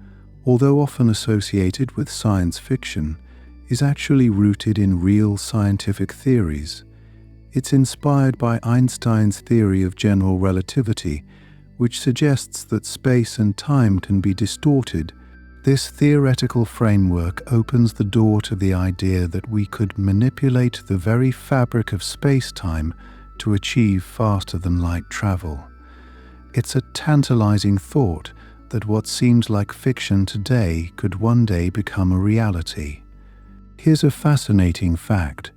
although often associated with science fiction, is actually rooted in real scientific theories? It's inspired by Einstein's theory of general relativity, which suggests that space and time can be distorted. This theoretical framework opens the door to the idea that we could manipulate the very fabric of space-time to achieve faster-than-light travel. It's a tantalizing thought that what seems like fiction today could one day become a reality. Here's a fascinating fact.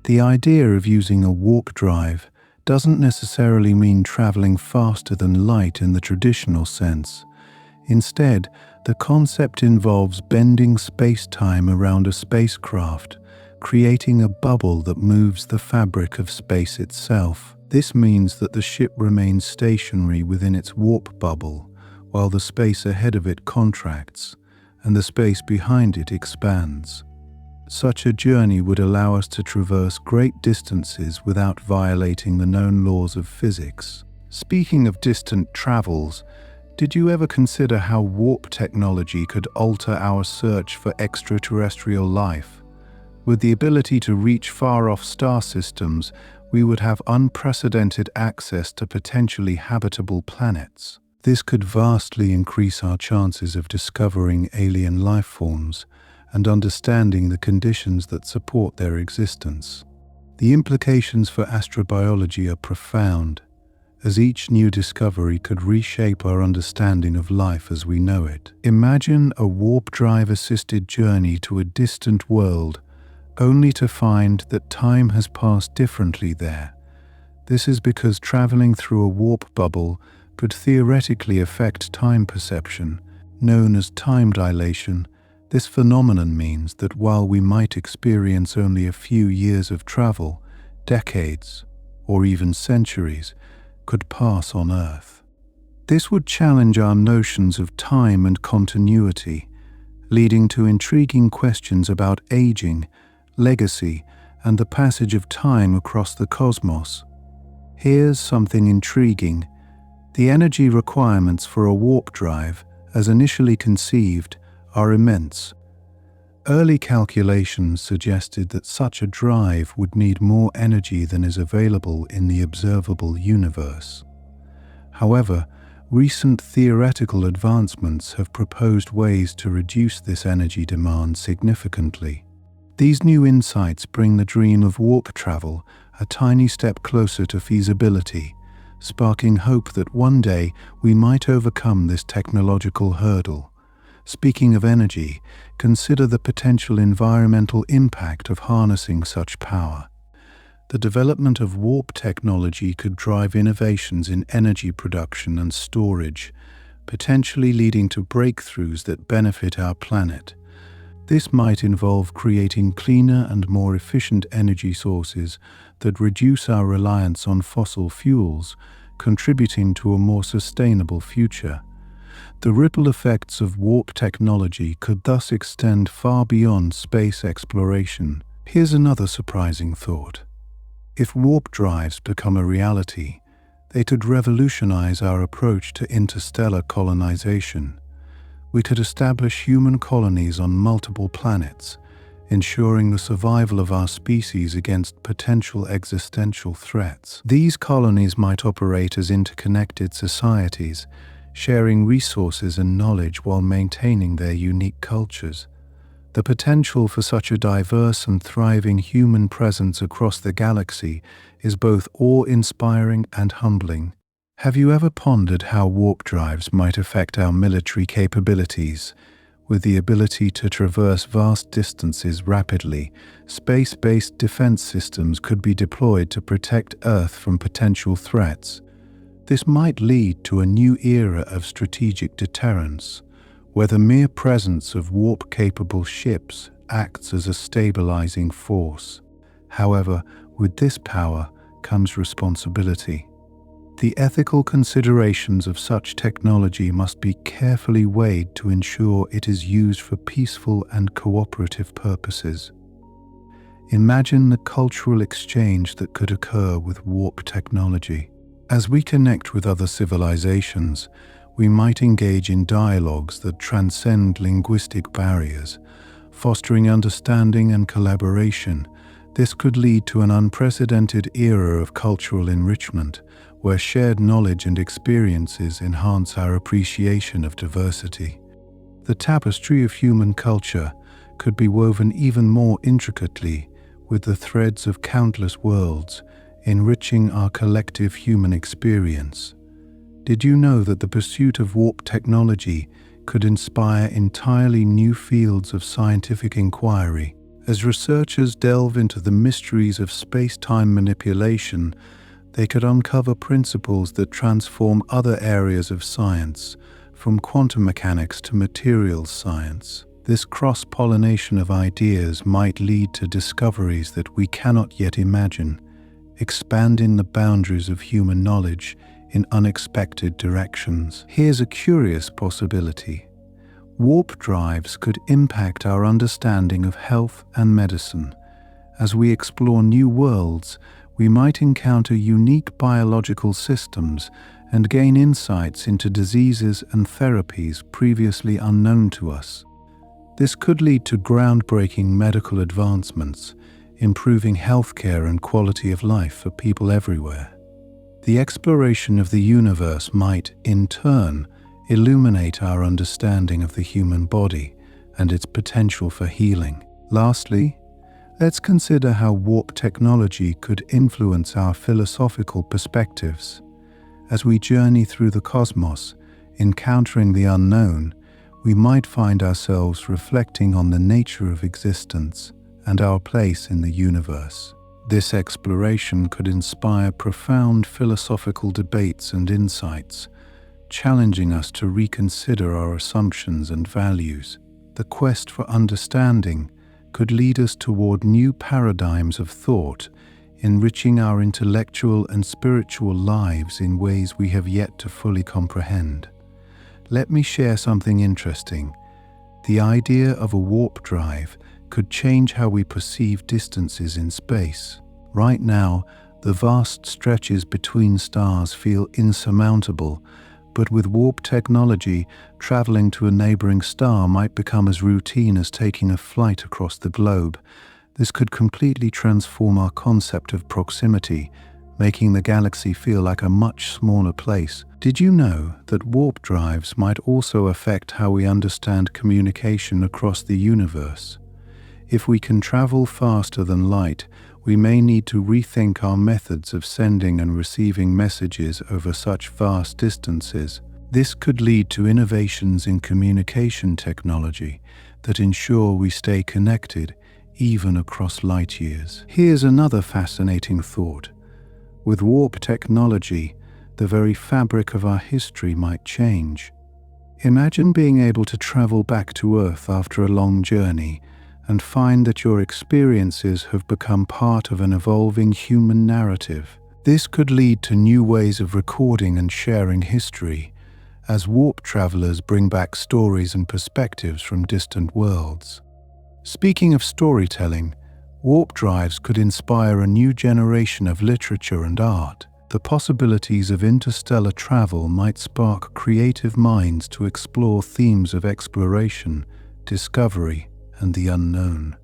The idea of using a warp drive doesn't necessarily mean traveling faster than light in the traditional sense. Instead, the concept involves bending space-time around a spacecraft, creating a bubble that moves the fabric of space itself. This means that the ship remains stationary within its warp bubble, while the space ahead of it contracts, and the space behind it expands. Such a journey would allow us to traverse great distances without violating the known laws of physics. Speaking of distant travels, did you ever consider how warp technology could alter our search for extraterrestrial life? With the ability to reach far-off star systems, we would have unprecedented access to potentially habitable planets. This could vastly increase our chances of discovering alien life forms and understanding the conditions that support their existence. The implications for astrobiology are profound, as each new discovery could reshape our understanding of life as we know it. Imagine a warp drive-assisted journey to a distant world, only to find that time has passed differently there, This is because traveling through a warp bubble could theoretically affect time perception, known as time dilation. This phenomenon means that while we might experience only a few years of travel, decades, or even centuries, could pass on Earth. This would challenge our notions of time and continuity, leading to intriguing questions about aging, legacy, and the passage of time across the cosmos. Here's something intriguing. The energy requirements for a warp drive, as initially conceived, are immense. Early calculations suggested that such a drive would need more energy than is available in the observable universe. However, recent theoretical advancements have proposed ways to reduce this energy demand significantly. These new insights bring the dream of warp travel a tiny step closer to feasibility, sparking hope that one day we might overcome this technological hurdle. Speaking of energy, consider the potential environmental impact of harnessing such power. The development of warp technology could drive innovations in energy production and storage, potentially leading to breakthroughs that benefit our planet. This might involve creating cleaner and more efficient energy sources that reduce our reliance on fossil fuels, contributing to a more sustainable future. The ripple effects of warp technology could thus extend far beyond space exploration. Here's another surprising thought. If warp drives become a reality, they could revolutionize our approach to interstellar colonization. We could establish human colonies on multiple planets, ensuring the survival of our species against potential existential threats. These colonies might operate as interconnected societies, sharing resources and knowledge while maintaining their unique cultures. The potential for such a diverse and thriving human presence across the galaxy is both awe-inspiring and humbling. Have you ever pondered how warp drives might affect our military capabilities? With the ability to traverse vast distances rapidly, space-based defense systems could be deployed to protect Earth from potential threats. This might lead to a new era of strategic deterrence, where the mere presence of warp-capable ships acts as a stabilizing force. However, with this power comes responsibility. The ethical considerations of such technology must be carefully weighed to ensure it is used for peaceful and cooperative purposes. Imagine the cultural exchange that could occur with warp technology. As we connect with other civilizations, we might engage in dialogues that transcend linguistic barriers, fostering understanding and collaboration. This could lead to an unprecedented era of cultural enrichment, where shared knowledge and experiences enhance our appreciation of diversity. The tapestry of human culture could be woven even more intricately with the threads of countless worlds, enriching our collective human experience. Did you know that the pursuit of warp technology could inspire entirely new fields of scientific inquiry? As researchers delve into the mysteries of space-time manipulation, they could uncover principles that transform other areas of science, from quantum mechanics to materials science. This cross-pollination of ideas might lead to discoveries that we cannot yet imagine, expanding the boundaries of human knowledge in unexpected directions. Here's a curious possibility. Warp drives could impact our understanding of health and medicine. As we explore new worlds, we might encounter unique biological systems and gain insights into diseases and therapies previously unknown to us. This could lead to groundbreaking medical advancements, improving healthcare and quality of life for people everywhere. The exploration of the universe might, in turn, illuminate our understanding of the human body and its potential for healing. Lastly, let's consider how warp technology could influence our philosophical perspectives. As we journey through the cosmos, encountering the unknown, we might find ourselves reflecting on the nature of existence and our place in the universe. This exploration could inspire profound philosophical debates and insights, challenging us to reconsider our assumptions and values. The quest for understanding could lead us toward new paradigms of thought, enriching our intellectual and spiritual lives in ways we have yet to fully comprehend. Let me share something interesting. The idea of a warp drive could change how we perceive distances in space. Right now, the vast stretches between stars feel insurmountable, but with warp technology, traveling to a neighboring star might become as routine as taking a flight across the globe. This could completely transform our concept of proximity, making the galaxy feel like a much smaller place. Did you know that warp drives might also affect how we understand communication across the universe? If we can travel faster than light, we may need to rethink our methods of sending and receiving messages over such vast distances. This could lead to innovations in communication technology that ensure we stay connected even across light years. Here's another fascinating thought. With warp technology, the very fabric of our history might change. Imagine being able to travel back to Earth after a long journey and find that your experiences have become part of an evolving human narrative. This could lead to new ways of recording and sharing history, as warp travelers bring back stories and perspectives from distant worlds. Speaking of storytelling, warp drives could inspire a new generation of literature and art. The possibilities of interstellar travel might spark creative minds to explore themes of exploration, discovery, and the unknown.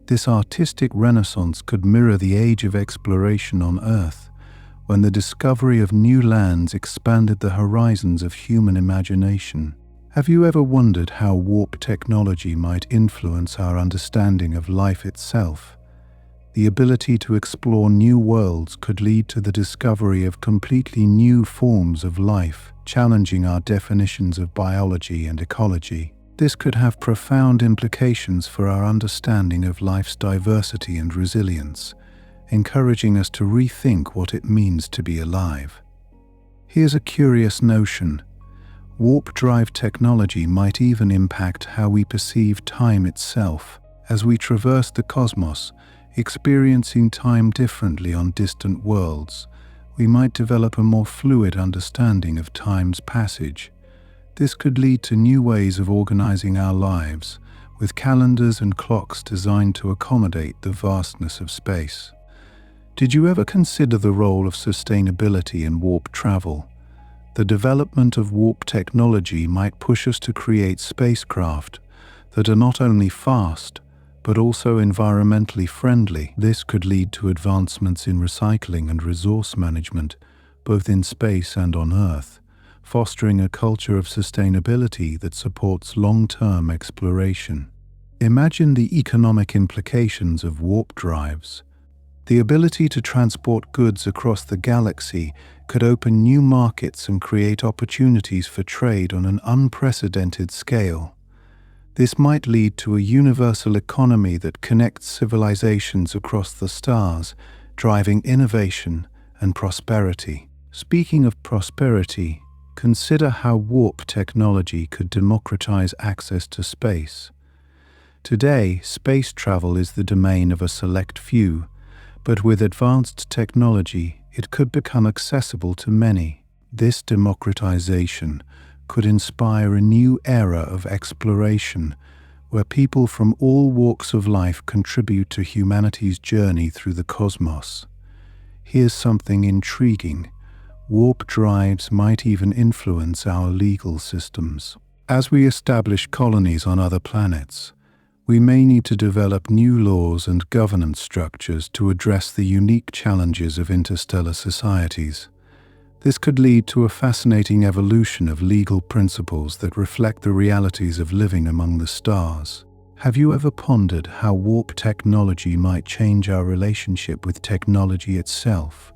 This artistic renaissance could mirror the age of exploration on Earth, when the discovery of new lands expanded the horizons of human imagination. Have you ever wondered how warp technology might influence our understanding of life itself? The ability to explore new worlds could lead to the discovery of completely new forms of life, challenging our definitions of biology and ecology. This could have profound implications for our understanding of life's diversity and resilience, encouraging us to rethink what it means to be alive. Here's a curious notion. Warp drive technology might even impact how we perceive time itself. As we traverse the cosmos, experiencing time differently on distant worlds, we might develop a more fluid understanding of time's passage. This could lead to new ways of organizing our lives, with calendars and clocks designed to accommodate the vastness of space. Did you ever consider the role of sustainability in warp travel? The development of warp technology might push us to create spacecraft that are not only fast, but also environmentally friendly. This could lead to advancements in recycling and resource management, both in space and on Earth, fostering a culture of sustainability that supports long-term exploration. Imagine the economic implications of warp drives. The ability to transport goods across the galaxy could open new markets and create opportunities for trade on an unprecedented scale. This might lead to a universal economy that connects civilizations across the stars, driving innovation and prosperity. Speaking of prosperity, consider how warp technology could democratize access to space. Today, space travel is the domain of a select few, but with advanced technology, it could become accessible to many. This democratization could inspire a new era of exploration, where people from all walks of life contribute to humanity's journey through the cosmos. Here's something intriguing. Warp drives might even influence our legal systems. As we establish colonies on other planets, we may need to develop new laws and governance structures to address the unique challenges of interstellar societies. This could lead to a fascinating evolution of legal principles that reflect the realities of living among the stars. Have you ever pondered how warp technology might change our relationship with technology itself?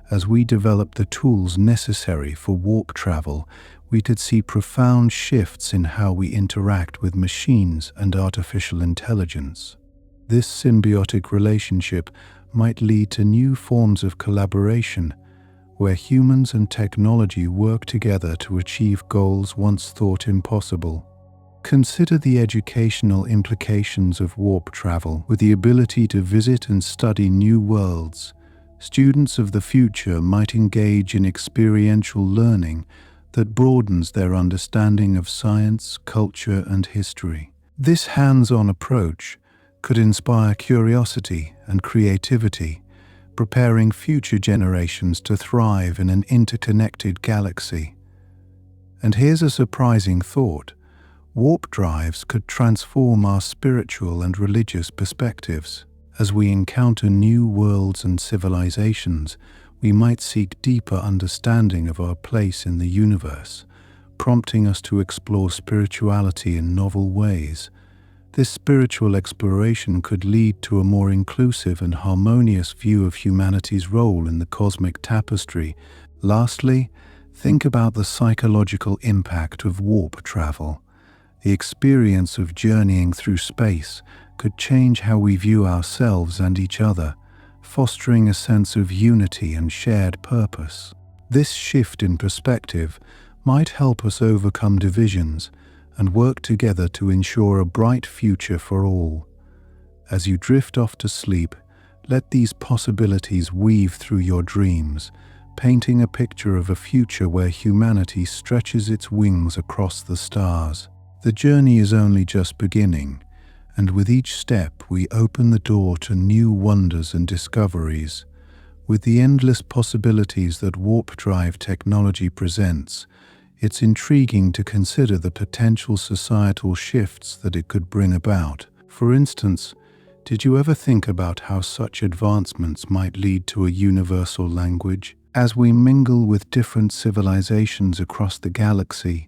As we develop the tools necessary for warp travel, we could see profound shifts in how we interact with machines and artificial intelligence. This symbiotic relationship might lead to new forms of collaboration, where humans and technology work together to achieve goals once thought impossible. Consider the educational implications of warp travel. With the ability to visit and study new worlds, students of the future might engage in experiential learning that broadens their understanding of science, culture, and history. This hands-on approach could inspire curiosity and creativity, preparing future generations to thrive in an interconnected galaxy. And here's a surprising thought. Warp drives could transform our spiritual and religious perspectives. As we encounter new worlds and civilizations, we might seek deeper understanding of our place in the universe, prompting us to explore spirituality in novel ways. This spiritual exploration could lead to a more inclusive and harmonious view of humanity's role in the cosmic tapestry. Lastly, think about the psychological impact of warp travel. The experience of journeying through space could change how we view ourselves and each other, fostering a sense of unity and shared purpose. This shift in perspective might help us overcome divisions and work together to ensure a bright future for all. As you drift off to sleep, let these possibilities weave through your dreams, painting a picture of a future where humanity stretches its wings across the stars. The journey is only just beginning, and with each step we open the door to new wonders and discoveries. With the endless possibilities that warp drive technology presents, it's intriguing to consider the potential societal shifts that it could bring about. For instance, did you ever think about how such advancements might lead to a universal language? As we mingle with different civilizations across the galaxy,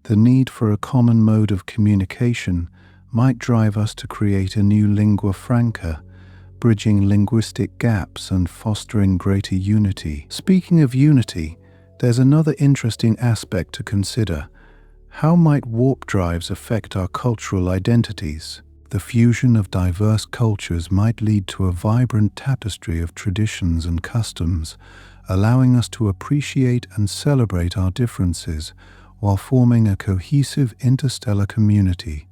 the need for a common mode of communication might drive us to create a new lingua franca, bridging linguistic gaps and fostering greater unity. Speaking of unity, there's another interesting aspect to consider. How might warp drives affect our cultural identities? The fusion of diverse cultures might lead to a vibrant tapestry of traditions and customs, allowing us to appreciate and celebrate our differences while forming a cohesive interstellar community.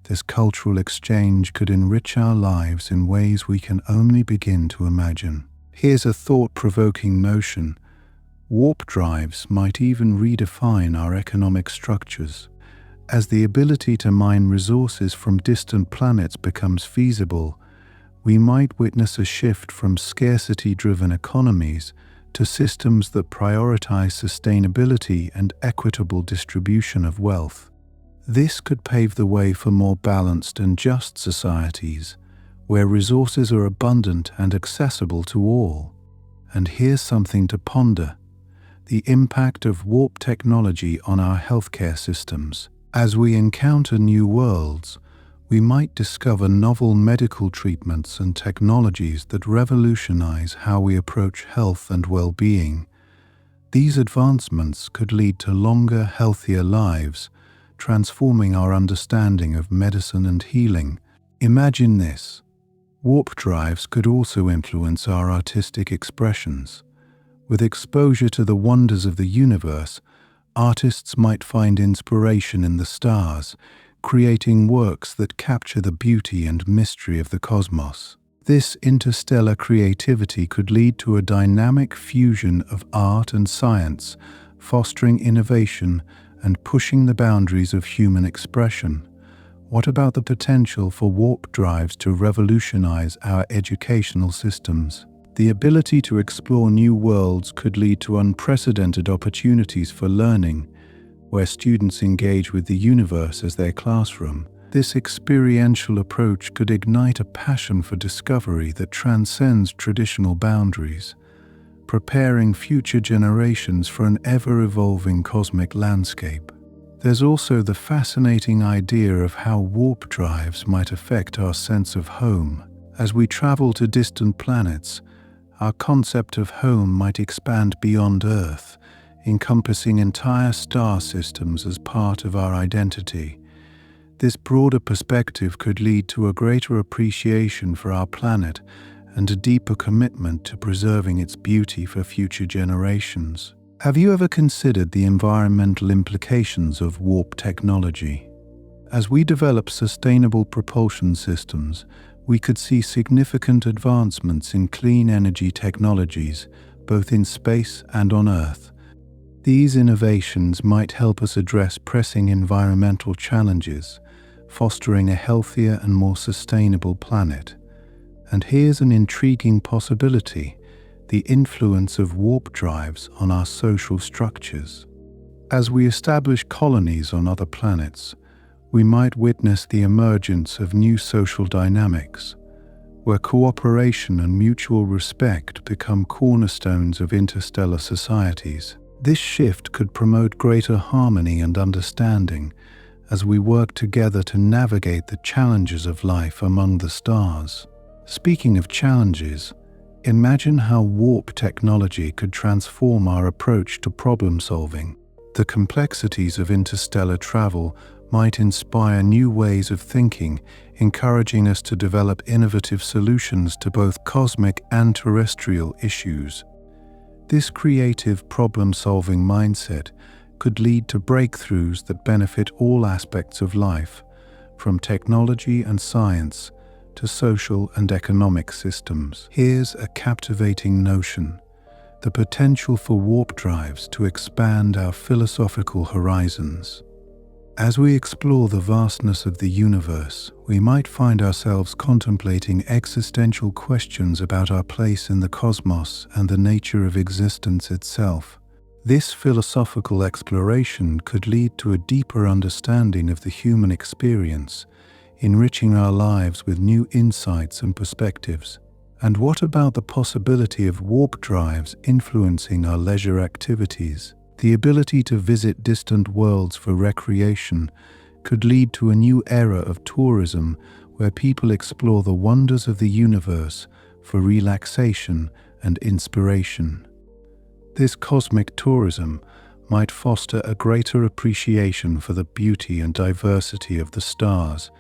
This cultural exchange could enrich our lives in ways we can only begin to imagine. Here's a thought-provoking notion. Warp drives might even redefine our economic structures. As the ability to mine resources from distant planets becomes feasible, we might witness a shift from scarcity-driven economies to systems that prioritize sustainability and equitable distribution of wealth. This could pave the way for more balanced and just societies, where resources are abundant and accessible to all. And here's something to ponder: the impact of warp technology on our healthcare systems. As we encounter new worlds, we might discover novel medical treatments and technologies that revolutionize how we approach health and well-being. These advancements could lead to longer, healthier lives, transforming our understanding of medicine and healing. Imagine this: warp drives could also influence our artistic expressions. With exposure to the wonders of the universe, artists might find inspiration in the stars, creating works that capture the beauty and mystery of the cosmos. This interstellar creativity could lead to a dynamic fusion of art and science, fostering innovation and pushing the boundaries of human expression. What about the potential for warp drives to revolutionize our educational systems? The ability to explore new worlds could lead to unprecedented opportunities for learning, where students engage with the universe as their classroom. This experiential approach could ignite a passion for discovery that transcends traditional boundaries, preparing future generations for an ever-evolving cosmic landscape. There's also the fascinating idea of how warp drives might affect our sense of home. As we travel to distant planets, our concept of home might expand beyond Earth, encompassing entire star systems as part of our identity. This broader perspective could lead to a greater appreciation for our planet and a deeper commitment to preserving its beauty for future generations. Have you ever considered the environmental implications of warp technology? As we develop sustainable propulsion systems, we could see significant advancements in clean energy technologies, both in space and on Earth. These innovations might help us address pressing environmental challenges, fostering a healthier and more sustainable planet. And here's an intriguing possibility: the influence of warp drives on our social structures. As we establish colonies on other planets, we might witness the emergence of new social dynamics, where cooperation and mutual respect become cornerstones of interstellar societies. This shift could promote greater harmony and understanding as we work together to navigate the challenges of life among the stars. Speaking of challenges, imagine how warp technology could transform our approach to problem solving. The complexities of interstellar travel might inspire new ways of thinking, encouraging us to develop innovative solutions to both cosmic and terrestrial issues. This creative problem-solving mindset could lead to breakthroughs that benefit all aspects of life, from technology and science to social and economic systems. Here's a captivating notion: the potential for warp drives to expand our philosophical horizons. As we explore the vastness of the universe, we might find ourselves contemplating existential questions about our place in the cosmos and the nature of existence itself. This philosophical exploration could lead to a deeper understanding of the human experience, enriching our lives with new insights and perspectives. And what about the possibility of warp drives influencing our leisure activities? The ability to visit distant worlds for recreation could lead to a new era of tourism where people explore the wonders of the universe for relaxation and inspiration. This cosmic tourism might foster a greater appreciation for the beauty and diversity of the stars,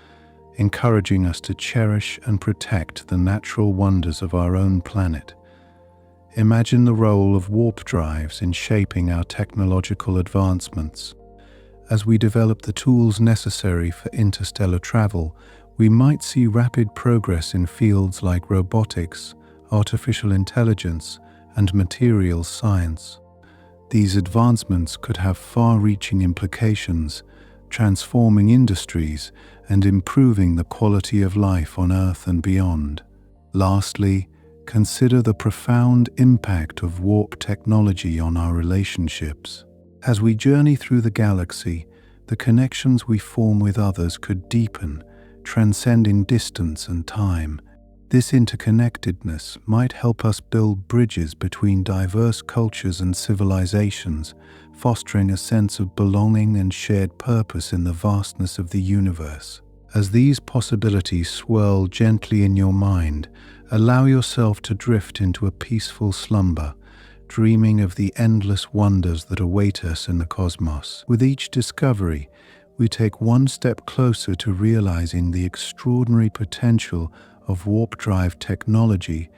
encouraging us to cherish and protect the natural wonders of our own planet. Imagine the role of warp drives in shaping our technological advancements. As we develop the tools necessary for interstellar travel, we might see rapid progress in fields like robotics, artificial intelligence, and materials science. These advancements could have far-reaching implications, transforming industries and improving the quality of life on Earth and beyond. Lastly, consider the profound impact of warp technology on our relationships. As we journey through the galaxy, the connections we form with others could deepen, transcending distance and time. This interconnectedness might help us build bridges between diverse cultures and civilizations, fostering a sense of belonging and shared purpose in the vastness of the universe. As these possibilities swirl gently in your mind, allow yourself to drift into a peaceful slumber, dreaming of the endless wonders that await us in the cosmos. With each discovery, we take one step closer to realizing the extraordinary potential of warp drive technology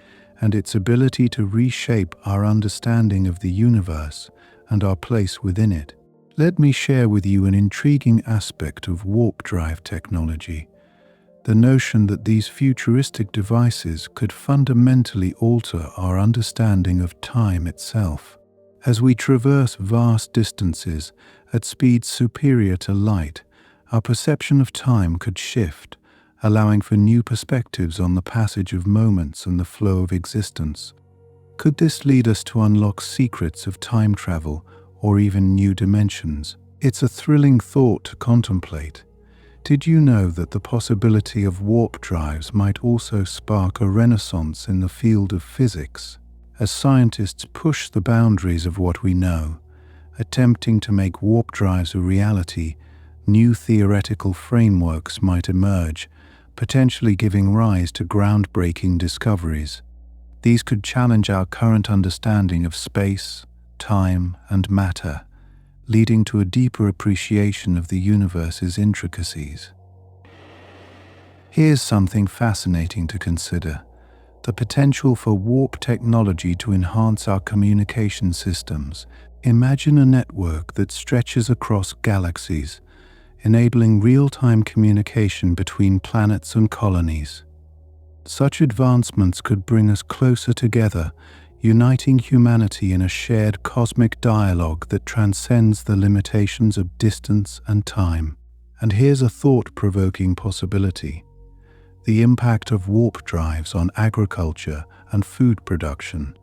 and its ability to reshape our understanding of the universe and our place within it. Let me share with you an intriguing aspect of warp drive technology: the notion that these futuristic devices could fundamentally alter our understanding of time itself. As we traverse vast distances at speeds superior to light, our perception of time could shift, allowing for new perspectives on the passage of moments and the flow of existence. Could this lead us to unlock secrets of time travel or even new dimensions? It's a thrilling thought to contemplate. Did you know that the possibility of warp drives might also spark a renaissance in the field of physics? As scientists push the boundaries of what we know, attempting to make warp drives a reality, new theoretical frameworks might emerge, potentially giving rise to groundbreaking discoveries. These could challenge our current understanding of space, time, and matter, leading to a deeper appreciation of the universe's intricacies. Here's something fascinating to consider: The potential for warp technology to enhance our communication systems. Imagine a network that stretches across galaxies, enabling real-time communication between planets and colonies. Such advancements could bring us closer together, uniting humanity in a shared cosmic dialogue that transcends the limitations of distance and time. And here's a thought-provoking possibility: the impact of warp drives on agriculture and food production.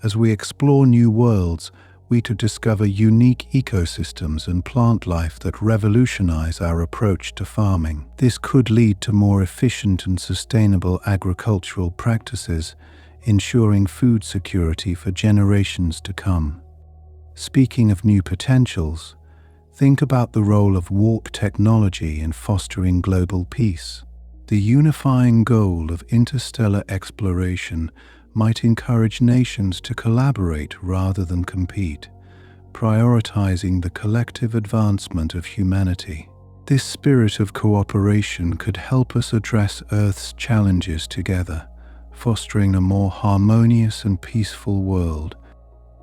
As we explore new worlds, we could discover unique ecosystems and plant life that revolutionize our approach to farming. This could lead to more efficient and sustainable agricultural practices, ensuring food security for generations to come. Speaking of new potentials, think about the role of warp technology in fostering global peace. The unifying goal of interstellar exploration might encourage nations to collaborate rather than compete, prioritizing the collective advancement of humanity. This spirit of cooperation could help us address Earth's challenges together, fostering a more harmonious and peaceful world.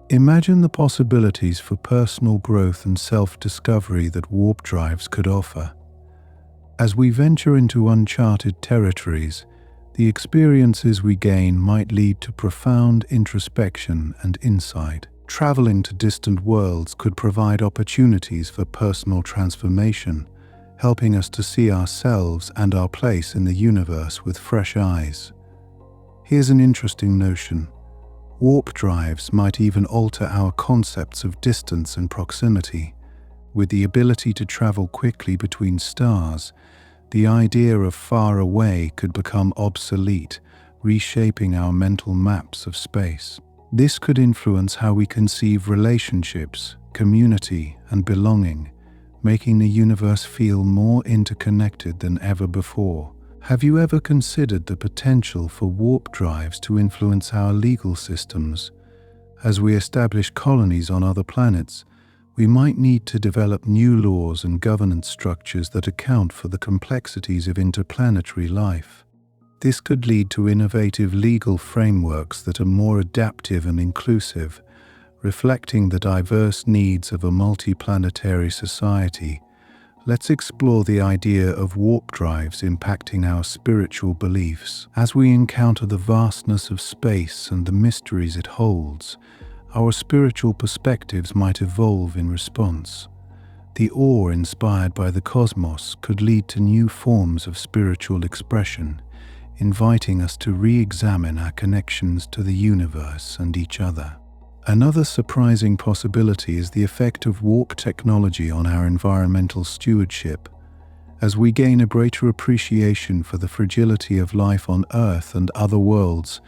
Imagine the possibilities for personal growth and self-discovery that warp drives could offer. As we venture into uncharted territories, the experiences we gain might lead to profound introspection and insight. Traveling to distant worlds could provide opportunities for personal transformation, helping us to see ourselves and our place in the universe with fresh eyes. Here's an interesting notion. Warp drives might even alter our concepts of distance and proximity. With the ability to travel quickly between stars, the idea of far away could become obsolete, reshaping our mental maps of space. This could influence how we conceive relationships, community, and belonging, making the universe feel more interconnected than ever before. Have you ever considered the potential for warp drives to influence our legal systems? As we establish colonies on other planets, we might need to develop new laws and governance structures that account for the complexities of interplanetary life. This could lead to innovative legal frameworks that are more adaptive and inclusive, reflecting the diverse needs of a multiplanetary society. Let's explore the idea of warp drives impacting our spiritual beliefs. As we encounter the vastness of space and the mysteries it holds, our spiritual perspectives might evolve in response. The awe inspired by the cosmos could lead to new forms of spiritual expression, inviting us to re-examine our connections to the universe and each other. Another surprising possibility is the effect of warp technology on our environmental stewardship. As we gain a greater appreciation for the fragility of life on Earth and other worlds,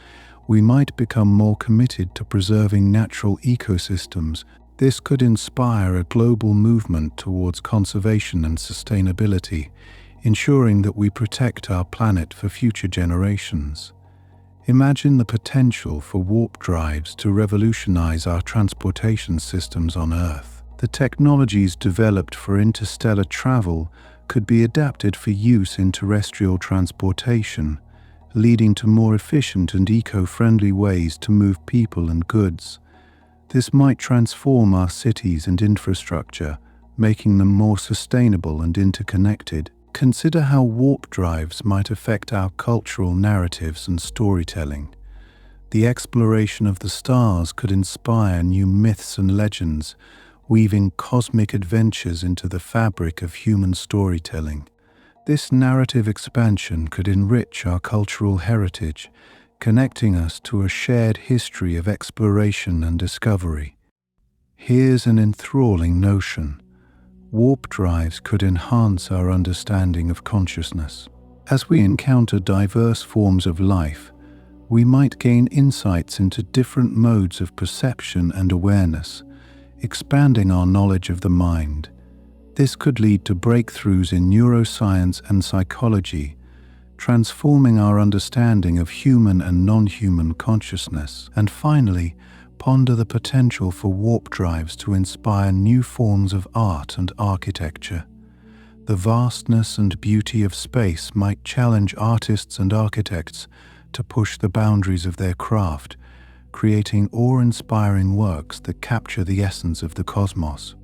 we might become more committed to preserving natural ecosystems. This could inspire a global movement towards conservation and sustainability, ensuring that we protect our planet for future generations. Imagine the potential for warp drives to revolutionize our transportation systems on Earth. The technologies developed for interstellar travel could be adapted for use in terrestrial transportation, leading to more efficient and eco-friendly ways to move people and goods. This might transform our cities and infrastructure, making them more sustainable and interconnected. Consider how warp drives might affect our cultural narratives and storytelling. The exploration of the stars could inspire new myths and legends, weaving cosmic adventures into the fabric of human storytelling. This narrative expansion could enrich our cultural heritage, connecting us to a shared history of exploration and discovery. Here's an enthralling notion. Warp drives could enhance our understanding of consciousness. As we encounter diverse forms of life, we might gain insights into different modes of perception and awareness, expanding our knowledge of the mind. This could lead to breakthroughs in neuroscience and psychology, transforming our understanding of human and non-human consciousness. And finally, ponder the potential for warp drives to inspire new forms of art and architecture. The vastness and beauty of space might challenge artists and architects to push the boundaries of their craft, creating awe-inspiring works that capture the essence of the cosmos.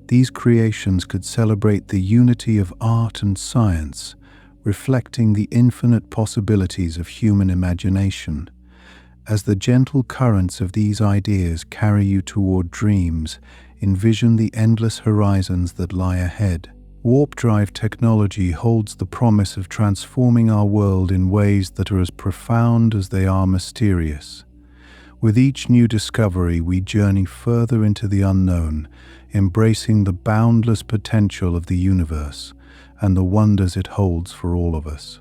These creations could celebrate the unity of art and science, reflecting the infinite possibilities of human imagination. As the gentle currents of these ideas carry you toward dreams, envision the endless horizons that lie ahead. Warp drive technology holds the promise of transforming our world in ways that are as profound as they are mysterious. With each new discovery, we journey further into the unknown, embracing the boundless potential of the universe and the wonders it holds for all of us.